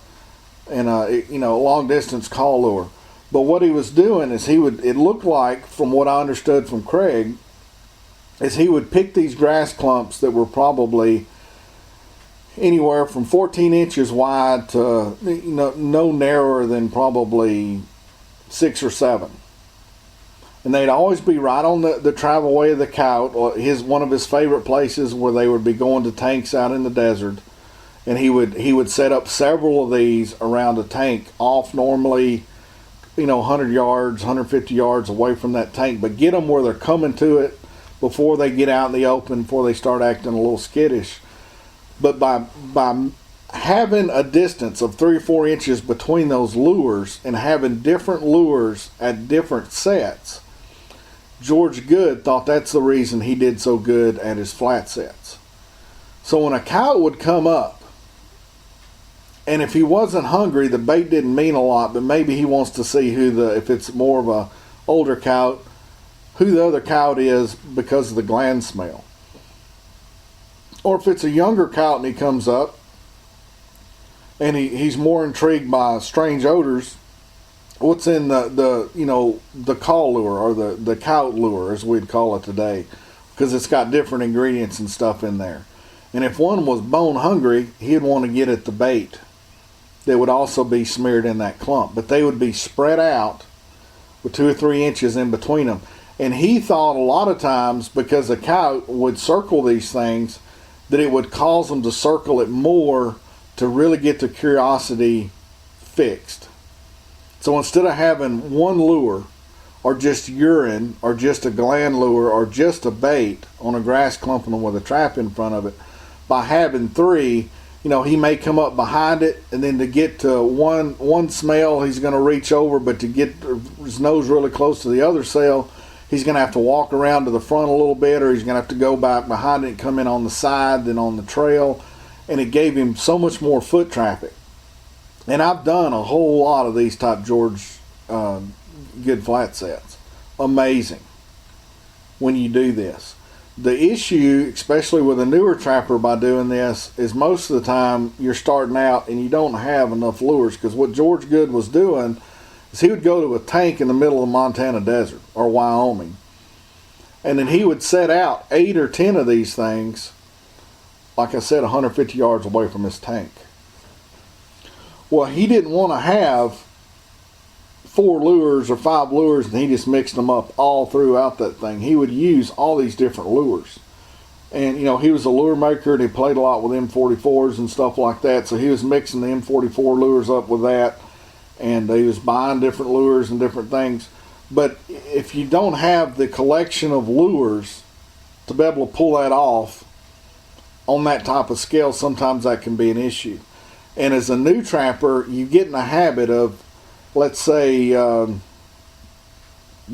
long distance call lure. But what he was doing is it looked like, from what I understood from Craig, is he would pick these grass clumps that were probably anywhere from 14 inches wide to no narrower than probably 6 or 7. And they'd always be right on the travel way of the coyote, or one of his favorite places where they would be going to tanks out in the desert. And he would set up several of these around a tank, off normally, 100 yards, 150 yards away from that tank, but get them where they're coming to it before they get out in the open, before they start acting a little skittish. But by having a distance of 3 or 4 inches between those lures and having different lures at different sets, George Good thought that's the reason he did so good at his flat sets. So when a coyote would come up, and if he wasn't hungry, the bait didn't mean a lot, but maybe he wants to see if it's more of a older coyote, who the other coyote is because of the gland smell. Or if it's a younger coyote and he comes up and he's more intrigued by strange odors, what's in the call lure, or the coyote lure as we'd call it today, because it's got different ingredients and stuff in there. And if one was bone hungry, he'd want to get at the bait that would also be smeared in that clump, but they would be spread out with 2 or 3 inches in between them. And he thought a lot of times, because the coyote would circle these things, that it would cause them to circle it more to really get their curiosity fixed. So instead of having one lure, or just urine, or just a gland lure, or just a bait on a grass clumping with a trap in front of it, by having 3, he may come up behind it, and then to get to one smell, he's going to reach over, but to get his nose really close to the other cell, he's going to have to walk around to the front a little bit, or he's going to have to go back behind it and come in on the side, then on the trail, and it gave him so much more foot traffic. And I've done a whole lot of these type George Good flat sets. Amazing when you do this. The issue, especially with a newer trapper by doing this, is most of the time you're starting out and you don't have enough lures, because what George Good was doing is he would go to a tank in the middle of the Montana desert or Wyoming, and then he would set out 8 or 10 of these things, like I said, 150 yards away from his tank. Well, he didn't want to have 4 lures or 5 lures and he just mixed them up all throughout that thing. He would use all these different lures. And, he was a lure maker, and he played a lot with M44s and stuff like that. So he was mixing the M44 lures up with that. And he was buying different lures and different things. But if you don't have the collection of lures to be able to pull that off on that type of scale, sometimes that can be an issue. And as a new trapper, you get in the habit of, let's say, you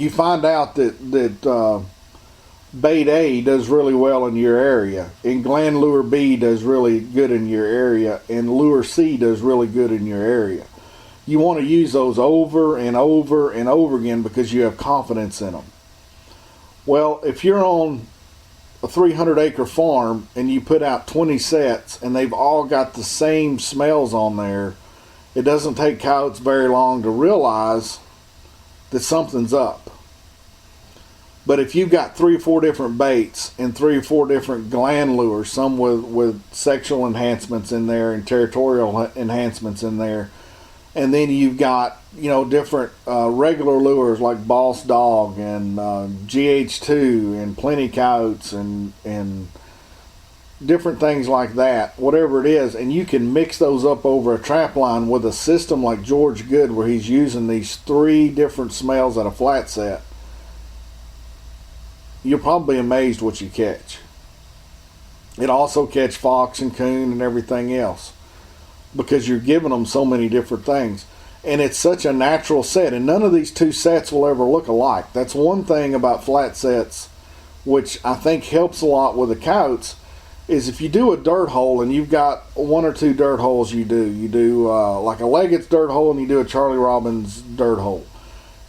find out that bait A does really well in your area, and gland lure B does really good in your area, and lure C does really good in your area. You want to use those over and over and over again because you have confidence in them. Well, if you're on a 300-acre farm and you put out 20 sets and they've all got the same smells on there, it doesn't take coyotes very long to realize that something's up. But if you've got 3 or 4 different baits and 3 or 4 different gland lures, some with sexual enhancements in there and territorial enhancements in there, and then you've got different regular lures like Boss Dog and GH2 and Plenty Coyotes and different things like that, whatever it is, and you can mix those up over a trap line with a system like George Good, where he's using these 3 different smells at a flat set, you're probably amazed what you catch. It also catch fox and coon and everything else, because you're giving them so many different things. And it's such a natural set, and none of these 2 sets will ever look alike. That's one thing about flat sets, which I think helps a lot with the coyotes, is if you do a dirt hole, and you've got 1 or 2 dirt holes you do like a Leggett's dirt hole, and you do a Charlie Robbins dirt hole,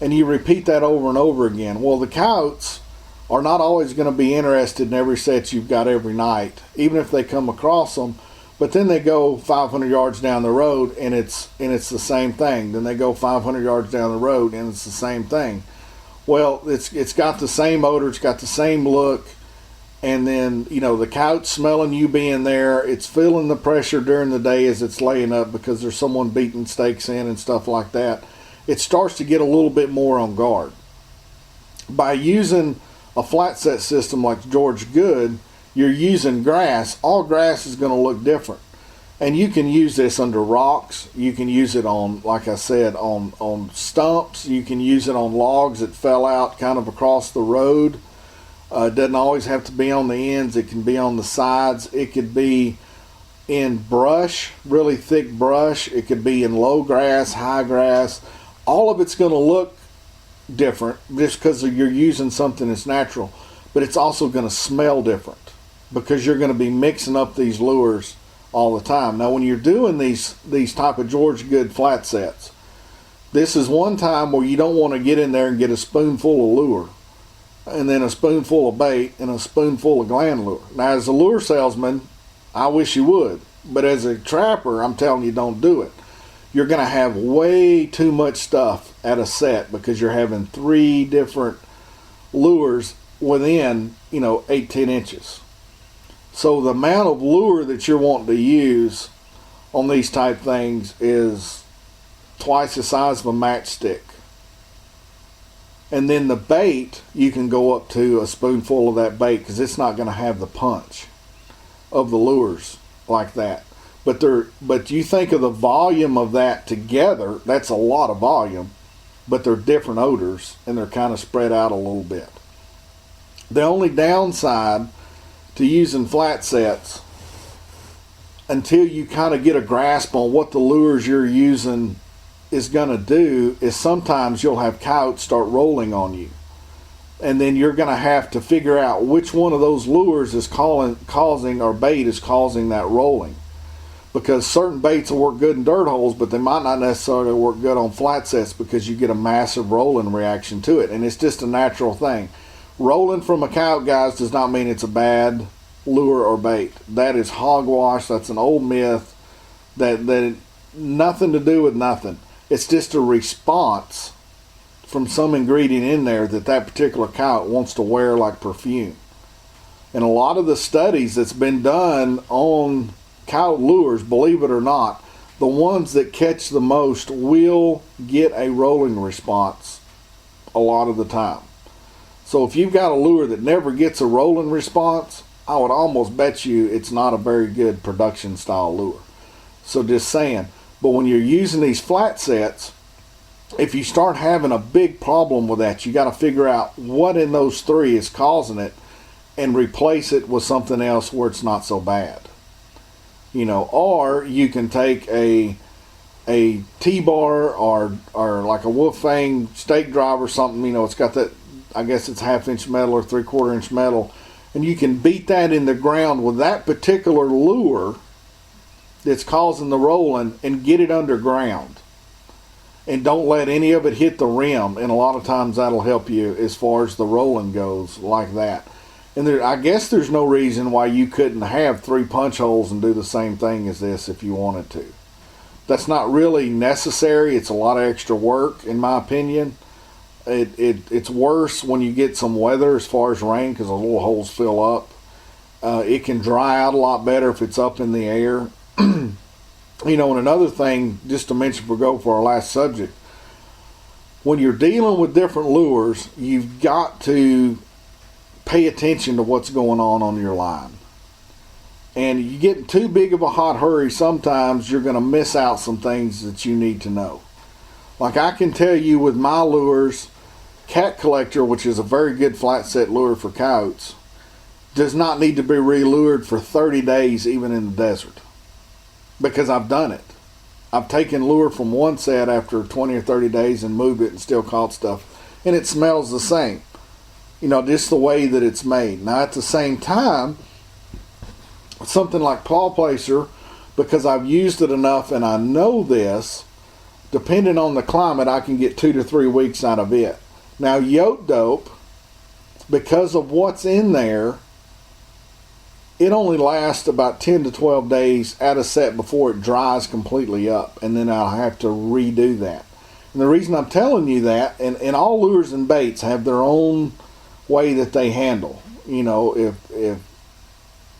and you repeat that over and over again. Well, the coyotes are not always going to be interested in every set you've got every night, even if they come across them. But then they go 500 yards down the road and it's the same thing. Then they go 500 yards down the road and it's the same thing. Well, it's got the same odor, it's got the same look, and then the coyote smelling you being there. It's feeling the pressure during the day as it's laying up because there's someone beating stakes in and stuff like that. It starts to get a little bit more on guard. By using a flat set system like George Good, you're using grass. All grass is going to look different. And you can use this under rocks. You can use it on, like I said, on stumps. You can use it on logs that fell out kind of across the road. It doesn't always have to be on the ends. It can be on the sides. It could be in brush, really thick brush. It could be in low grass, high grass. All of it's going to look different just because you're using something that's natural. But it's also going to smell different because you're going to be mixing up these lures all the time. Now, when you're doing these type of George Good flat sets, this is one time where you don't want to get in there and get a spoonful of lure and then a spoonful of bait and a spoonful of gland lure. Now, as a lure salesman, I wish you would, but as a trapper, I'm telling you, don't do it. You're going to have way too much stuff at a set because you're having 3 different lures within, 8-10 inches. So the amount of lure that you're wanting to use on these type things is twice the size of a matchstick. And then the bait, you can go up to a spoonful of that bait because it's not going to have the punch of the lures like that. But you think of the volume of that together, that's a lot of volume, but they're different odors and they're kind of spread out a little bit. The only downside to using flat sets, until you kind of get a grasp on what the lures you're using is going to do, is sometimes you'll have coyotes start rolling on you. And then you're going to have to figure out which one of those lures is causing, or bait is causing that rolling. Because certain baits will work good in dirt holes, but they might not necessarily work good on flat sets because you get a massive rolling reaction to it. And it's just a natural thing. Rolling from a coyote, guys, does not mean it's a bad lure or bait. That is hogwash. That's an old myth. That nothing to do with nothing. It's just a response from some ingredient in there that particular coyote wants to wear like perfume. And a lot of the studies that's been done on coyote lures, believe it or not, the ones that catch the most will get a rolling response a lot of the time. So if you've got a lure that never gets a rolling response, I would almost bet you it's not a very good production style lure. So just saying. But when you're using these flat sets, if you start having a big problem with that, you got to figure out what in those 3 is causing it and replace it with something else where it's not so bad. Or you can take a T-bar or like a wolf fang stake drive or something, it's got that, I guess it's 1/2 inch metal or 3/4 inch metal, and you can beat that in the ground with that particular lure that's causing the rolling and get it underground. And don't let any of it hit the rim, and a lot of times that'll help you as far as the rolling goes like that. And I guess there's no reason why you couldn't have 3 punch holes and do the same thing as this if you wanted to. That's not really necessary. It's a lot of extra work, in my opinion. It's worse when you get some weather as far as rain because the little holes fill up. It can dry out a lot better if it's up in the air. And another thing, just to mention for our last subject, when you're dealing with different lures, you've got to pay attention to what's going on your line. And you get in too big of a hot hurry, sometimes you're going to miss out some things that you need to know. Like I can tell you with my lures, Cat Collector, which is a very good flat set lure for coyotes, does not need to be relured for 30 days even in the desert. Because I've done it. I've taken lure from one set after 20 or 30 days and moved it and still caught stuff. And it smells the same. Just the way that it's made. Now at the same time, something like Paw Placer, because I've used it enough and I know this, depending on the climate, I can get 2 to 3 weeks out of it. Now Yote Dope, because of what's in there, it only lasts about 10 to 12 days at a set before it dries completely up, and then I'll have to redo that. And the reason I'm telling you that, and all lures and baits have their own way that they handle,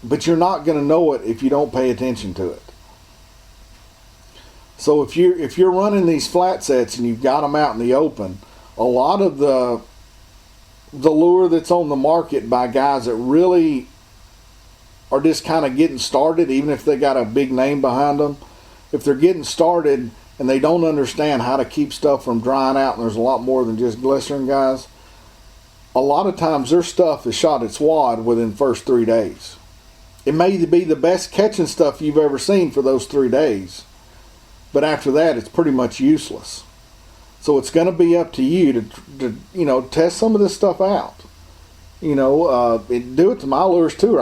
but you're not going to know it if you don't pay attention to it. So if you're running these flat sets and you've got them out in the open, a lot of the the lure that's on the market by guys that really are just kind of getting started, even if they got a big name behind them. If they're getting started and they don't understand how to keep stuff from drying out, and there's a lot more than just glycerin, guys, a lot of times their stuff is shot its wad within the first 3 days. It may be the best catching stuff you've ever seen for those 3 days, but after that it's pretty much useless. So it's going to be up to you to test some of this stuff out. Do it to my lures too.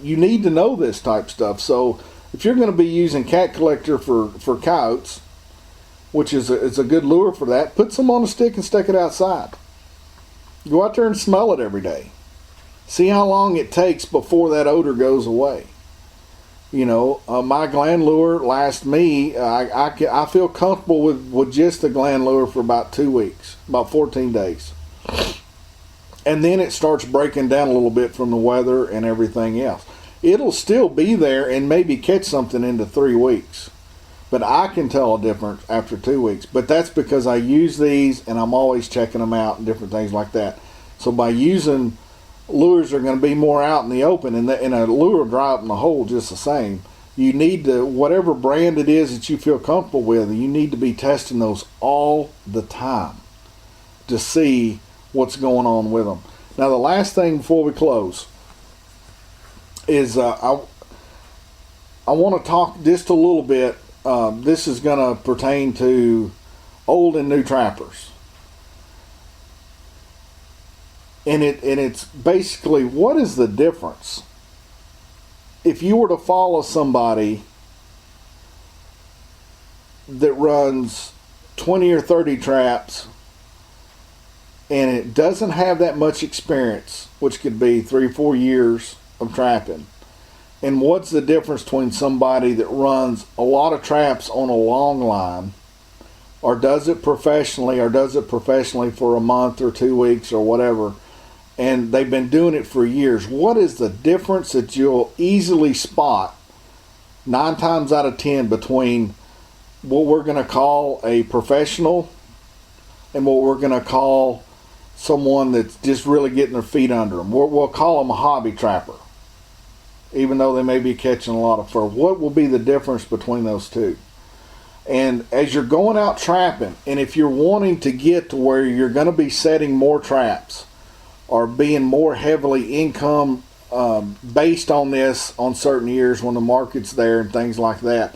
You need to know this type stuff. So if you're going to be using cat collector for coyotes, which is a good lure for that, put some on a stick and stick it outside. Go out there and smell it every day. See how long it takes before that odor goes away. My gland lure lasts me, I feel comfortable with just the gland lure for about 2 weeks, about 14 days. And then it starts breaking down a little bit from the weather and everything else. It'll still be there and maybe catch something into 3 weeks. But I can tell a difference after 2 weeks. But that's because I use these and I'm always checking them out and different things like that. So by using lures are going to be more out in the open, and a lure will dry up in the hole just the same. You need to, whatever brand it is that you feel comfortable with, you need to be testing those all the time to see what's going on with them. Now the last thing before we close is I want to talk just a little bit. This is going to pertain to old and new trappers. And it's basically, what is the difference? If you were to follow somebody that runs 20 or 30 traps and it doesn't have that much experience, which could be 3 or 4 years of trapping, and what's the difference between somebody that runs a lot of traps on a long line, or does it professionally for a month or 2 weeks or whatever, and they've been doing it for years? What is the difference that you'll easily spot 9 times out of 10 between what we're going to call a professional and what we're going to call someone that's just really getting their feet under them? We'll call them a hobby trapper, even though they may be catching a lot of fur. What will be the difference between those two? And as you're going out trapping, and if you're wanting to get to where you're going to be setting more traps or being more heavily income based on this on certain years when the market's there and things like that,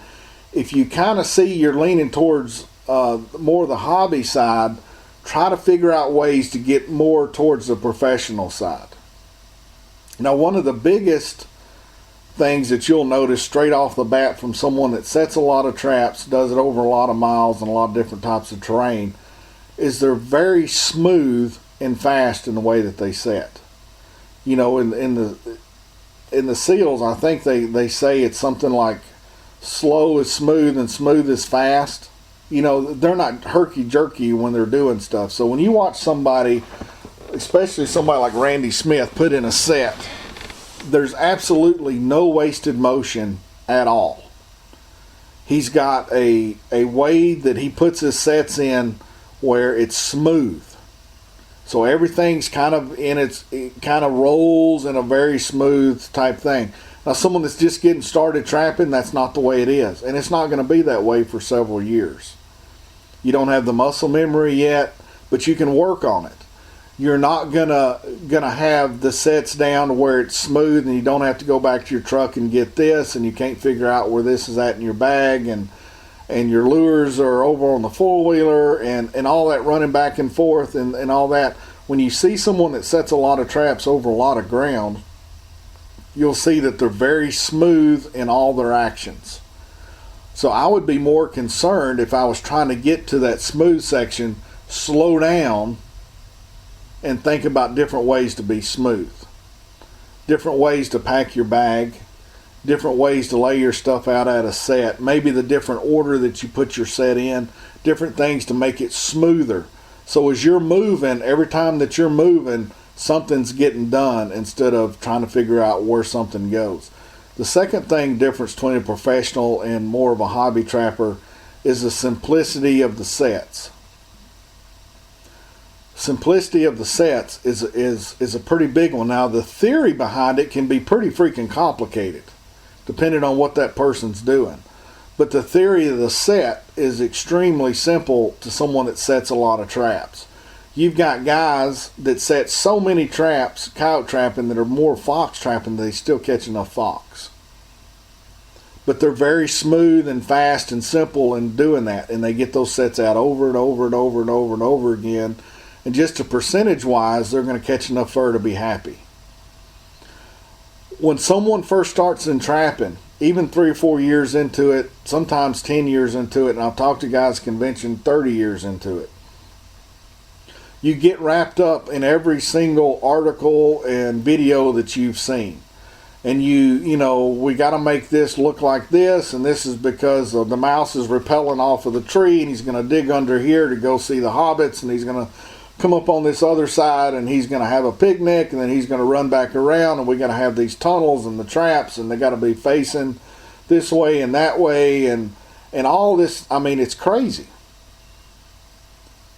if you kind of see you're leaning towards more the hobby side, try to figure out ways to get more towards the professional side. Now, one of the biggest things that you'll notice straight off the bat from someone that sets a lot of traps, does it over a lot of miles and a lot of different types of terrain, is they're very smooth and fast in the way that they set. In the seals, I think they say it's something like slow is smooth and smooth is fast. They're not herky-jerky when they're doing stuff. So when you watch somebody, especially somebody like Randy Smith, put in a set, there's absolutely no wasted motion at all. He's got a way that he puts his sets in where it's smooth. So everything's it kind of rolls in a very smooth type thing. Now, someone that's just getting started trapping, that's not the way it is. And it's not going to be that way for several years. You don't have the muscle memory yet, but you can work on it. You're not gonna have the sets down to where it's smooth and you don't have to go back to your truck and get this, and you can't figure out where this is at in your bag, and your lures are over on the four-wheeler and all that running back and forth and all that. When you see someone that sets a lot of traps over a lot of ground, you'll see that they're very smooth in all their actions. So I would be more concerned if I was trying to get to that smooth section, slow down and think about different ways to be smooth. Different ways to pack your bag, different ways to lay your stuff out at a set, maybe the different order that you put your set in, different things to make it smoother. So as you're moving, every time that you're moving, something's getting done instead of trying to figure out where something goes. The second thing difference between a professional and more of a hobby trapper is the simplicity of the sets. simplicity of the sets is a pretty big one. Now, the theory behind it can be pretty freaking complicated, depending on what that person's doing. But the theory of the set is extremely simple to someone that sets a lot of traps. You've got guys that set so many traps, coyote trapping, that are more fox trapping, they still catch enough fox. But they're very smooth and fast and simple in doing that, and they get those sets out over and over and over and over and over again. And just a percentage-wise, they're going to catch enough fur to be happy. When someone first starts in trapping, even 3 or 4 years into it, sometimes 10 years into it, and I've talked to guys convention 30 years into it, you get wrapped up in every single article and video that you've seen. And you know, we got to make this look like this, and this is because the mouse is rappelling off of the tree, and he's going to dig under here to go see the hobbits, and he's going to come up on this other side, and he's going to have a picnic, and then he's going to run back around, and we got to have these tunnels and the traps, and they got to be facing this way and that way, and all this. I mean, it's crazy.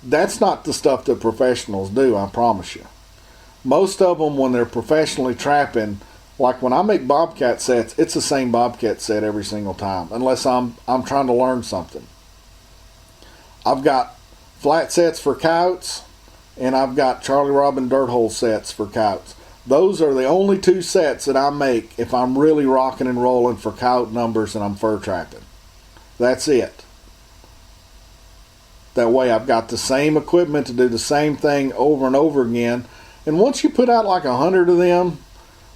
That's not the stuff that professionals do, I promise you. Most of them, when they're professionally trapping, like when I make bobcat sets, it's the same bobcat set every single time, unless I'm trying to learn something. I've got flat sets for coyotes, and I've got Charlie Robin dirt hole sets for coyotes. Those are the only 2 sets that I make if I'm really rocking and rolling for coyote numbers and I'm fur trapping. That's it. That way I've got the same equipment to do the same thing over and over again. And once you put out like 100 of them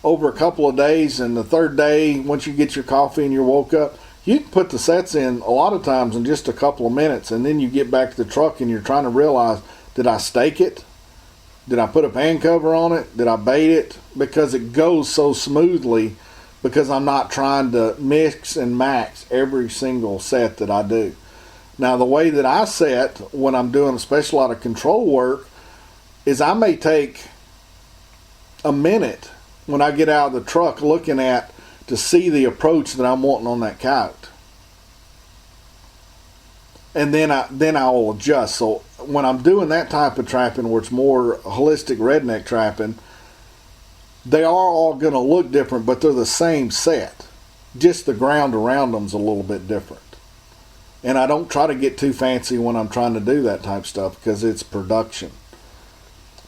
over a couple of days, and the third day, once you get your coffee and you're woke up, you can put the sets in a lot of times in just a couple of minutes, and then you get back to the truck and you're trying to realize, did I stake it? Did I put a pan cover on it? Did I bait it? Because it goes so smoothly, because I'm not trying to mix and match every single set that I do. Now, the way that I set when I'm doing especially a lot of control work is I may take a minute when I get out of the truck looking at to see the approach that I'm wanting on that coyote. And then I will adjust. So when I'm doing that type of trapping, where it's more holistic redneck trapping, they are all going to look different, but they're the same set. Just the ground around them's a little bit different. And I don't try to get too fancy when I'm trying to do that type of stuff, because it's production.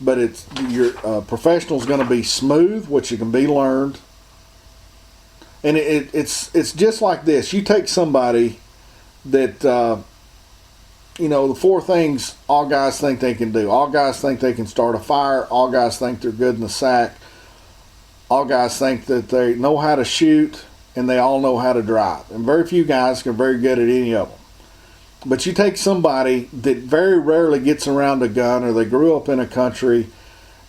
But it's your professional's going to be smooth, which it can be learned. And it's just like this. You take somebody that, the 4 things all guys think they can do. All guys think they can start a fire. All guys think they're good in the sack. All guys think that they know how to shoot, and they all know how to drive. And very few guys are very good at any of them. But you take somebody that very rarely gets around a gun, or they grew up in a country,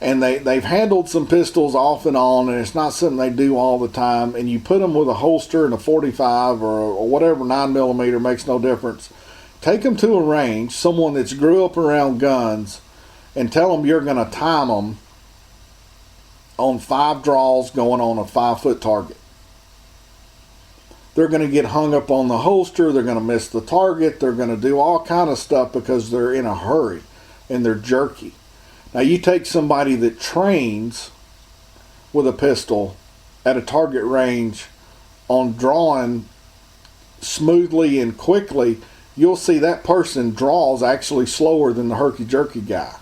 and they've handled some pistols off and on, and it's not something they do all the time, and you put them with a holster and a 45 or whatever, 9mm, makes no difference. Take them to a range, someone that's grew up around guns, and tell them you're going to time them on 5 draws going on a 5-foot target. They're going to get hung up on the holster. They're going to miss the target. They're going to do all kind of stuff because they're in a hurry and they're jerky. Now, you take somebody that trains with a pistol at a target range on drawing smoothly and quickly, you'll see that person draws actually slower than the herky-jerky guy.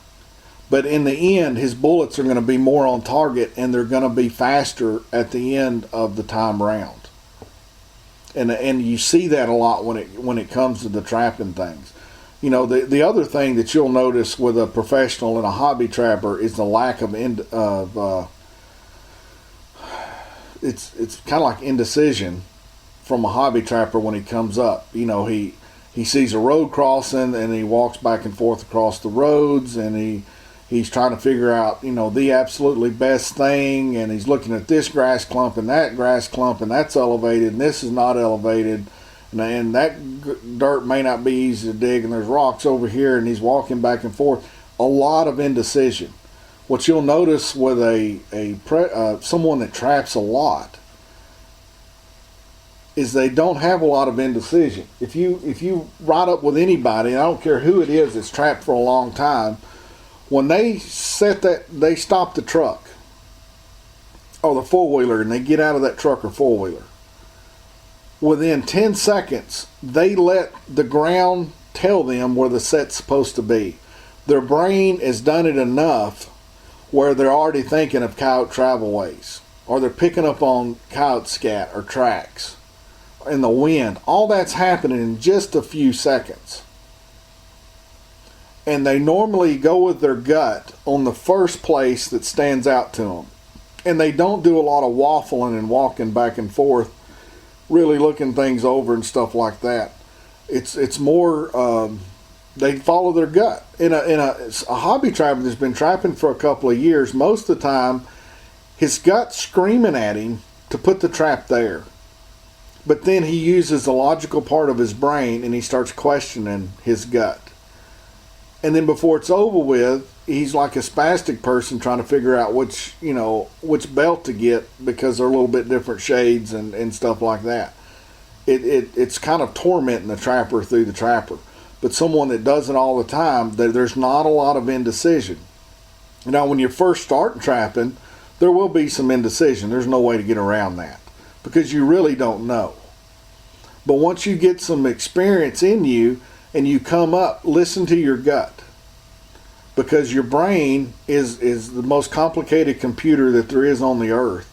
But in the end, his bullets are going to be more on target, and they're going to be faster at the end of the time round. And you see that a lot when it comes to the trapping things. You know, the other thing that you'll notice with a professional and a hobby trapper is the lack of it's kind of like indecision from a hobby trapper when he comes up. You know, he sees a road crossing and he walks back and forth across the roads, and he's trying to figure out, the absolutely best thing, and he's looking at this grass clump and that grass clump, and that's elevated and this is not elevated, and that dirt may not be easy to dig, and there's rocks over here, and he's walking back and forth. A lot of indecision. What you'll notice with someone that traps a lot is they don't have a lot of indecision. If you ride up with anybody, and I don't care who it is that's trapped for a long time, When they they stop the truck or the four-wheeler and they get out of that truck or four-wheeler, within 10 seconds, they let the ground tell them where the set's supposed to be. Their brain has done it enough where they're already thinking of coyote travelways, or they're picking up on coyote scat or tracks in the wind. All that's happening in just a few seconds. And they normally go with their gut on the first place that stands out to them. And they don't do a lot of waffling and walking back and forth, really looking things over and stuff like that. It's more they follow their gut. In a hobby trapper that's been trapping for a couple of years, most of the time his gut's screaming at him to put the trap there. But then he uses the logical part of his brain and he starts questioning his gut. And then before it's over with, he's like a spastic person trying to figure out which belt to get, because they're a little bit different shades and stuff like that. It's kind of tormenting the trapper through the trapper. But someone that does it all the time, there's not a lot of indecision. Now, when you're first starting trapping, there will be some indecision. There's no way to get around that, because you really don't know. But once you get some experience in you and you come up, listen to your gut. Because your brain is the most complicated computer that there is on the earth.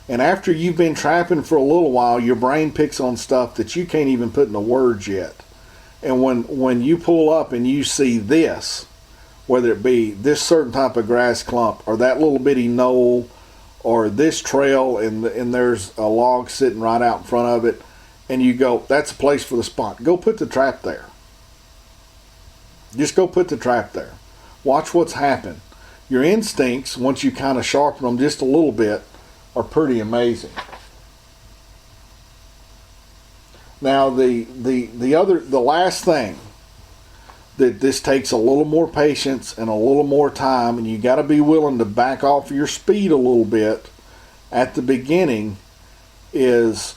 And after you've been trapping for a little while, your brain picks on stuff that you can't even put into words yet. And when you pull up and you see this, whether it be this certain type of grass clump, or that little bitty knoll, or this trail and there's a log sitting right out in front of it, and you go, that's a place for the spot. Go put the trap there. Just go put the trap there. Watch what's happened. Your instincts, once you kind of sharpen them just a little bit, are pretty amazing. Now the last thing, that this takes a little more patience and a little more time, and you got to be willing to back off your speed a little bit at the beginning, is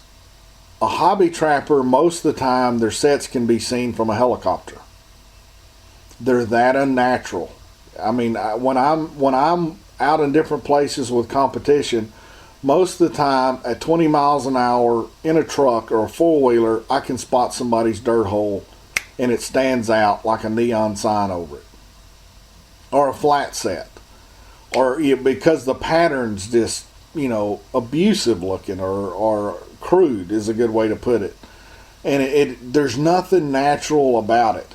a hobby trapper, most of the time their sets can be seen from a helicopter. They're that unnatural. I mean, when I'm out in different places with competition, most of the time at 20 miles an hour in a truck or a four-wheeler, I can spot somebody's dirt hole and it stands out like a neon sign over it. Or a flat set. Or because the pattern's just, abusive looking, or crude is a good way to put it. And there's nothing natural about it.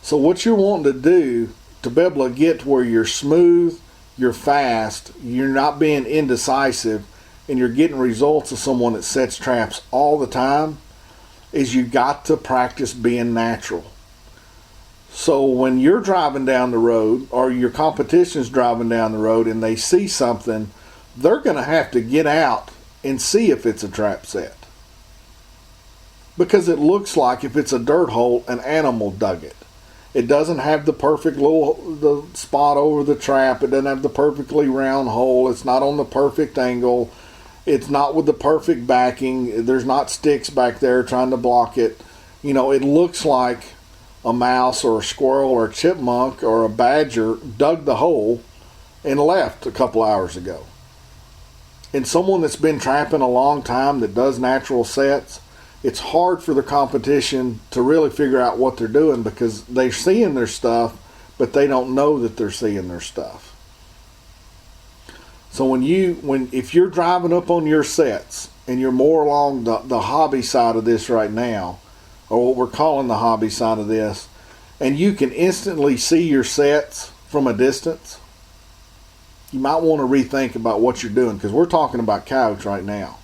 So what you're wanting to do to be able to get to where you're smooth, you're fast, you're not being indecisive, and you're getting results of someone that sets traps all the time, is you got to practice being natural. So when you're driving down the road, or your competition's driving down the road, and they see something, they're going to have to get out and see if it's a trap set. Because it looks like, if it's a dirt hole, an animal dug it. It doesn't have the perfect the spot over the trap. It doesn't have the perfectly round hole. It's not on the perfect angle. It's not with the perfect backing. There's not sticks back there trying to block it. It looks like a mouse or a squirrel or a chipmunk or a badger dug the hole and left a couple hours ago. And someone that's been trapping a long time that does natural sets, it's hard for the competition to really figure out what they're doing, because they're seeing their stuff, but they don't know that they're seeing their stuff. So if you're driving up on your sets, and you're more along the hobby side of this right now, or what we're calling the hobby side of this, and you can instantly see your sets from a distance, you might want to rethink about what you're doing, because we're talking about coyotes right now.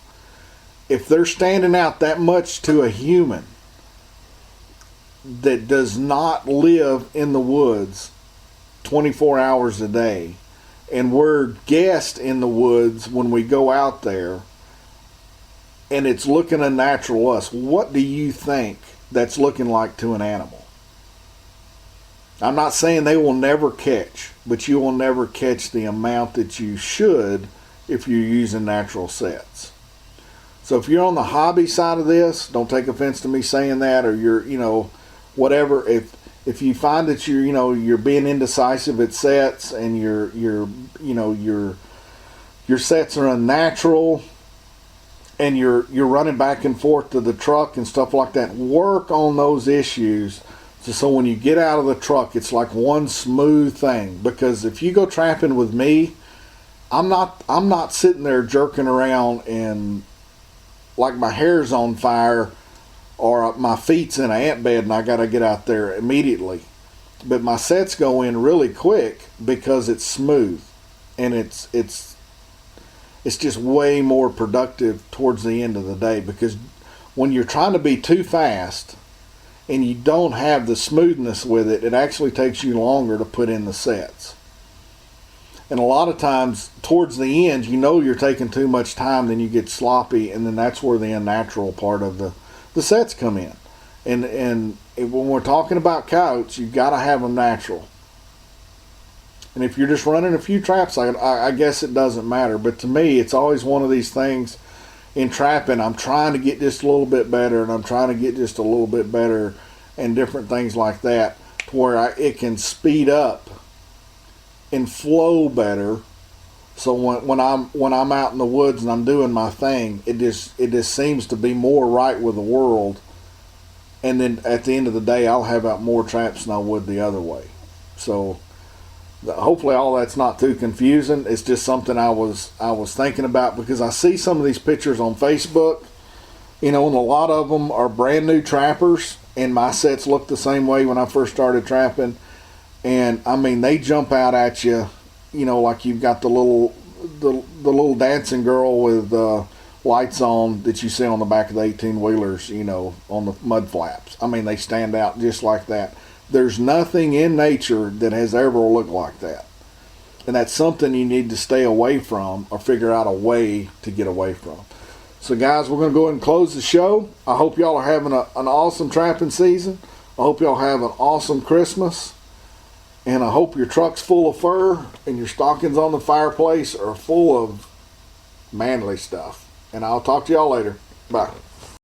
If they're standing out that much to a human that does not live in the woods 24 hours a day, and we're guests in the woods when we go out there, and it's looking unnatural to us, what do you think that's looking like to an animal? I'm not saying they will never catch, but you will never catch the amount that you should if you're using natural sets. So if you're on the hobby side of this, don't take offense to me saying that, or you're, whatever. If if you find that you're being indecisive at sets and your sets are unnatural and you're running back and forth to the truck and stuff like that, work on those issues so when you get out of the truck it's like one smooth thing. Because if you go trapping with me, I'm not sitting there jerking around and like my hair's on fire or my feet's in an ant bed and I got to get out there immediately. But my sets go in really quick because it's smooth, and it's just way more productive towards the end of the day. Because when you're trying to be too fast and you don't have the smoothness with it, it actually takes you longer to put in the sets. And a lot of times towards the end, you're taking too much time, then you get sloppy, and then that's where the unnatural part of the sets come in. And when we're talking about coyotes, you've got to have them natural. And if you're just running a few traps, I guess it doesn't matter. But to me, it's always one of these things in trapping. I'm trying to get just a little bit better, and I'm trying to get just a little bit better, and different things like that, to where it can speed up and flow better. So when I'm out in the woods and I'm doing my thing, it just seems to be more right with the world. And then at the end of the day, I'll have out more traps than I would the other way. So hopefully all that's not too confusing. It's just something I was thinking about, because I see some of these pictures on Facebook, and a lot of them are brand new trappers, and my sets look the same way when I first started trapping. And I mean, they jump out at you, like you've got the little dancing girl with lights on that you see on the back of the 18-wheelers, on the mud flaps. I mean, they stand out just like that. There's nothing in nature that has ever looked like that. And that's something you need to stay away from, or figure out a way to get away from. So guys, we're going to go ahead and close the show. I hope y'all are having an awesome trapping season. I hope y'all have an awesome Christmas. And I hope your truck's full of fur and your stockings on the fireplace are full of manly stuff. And I'll talk to y'all later. Bye.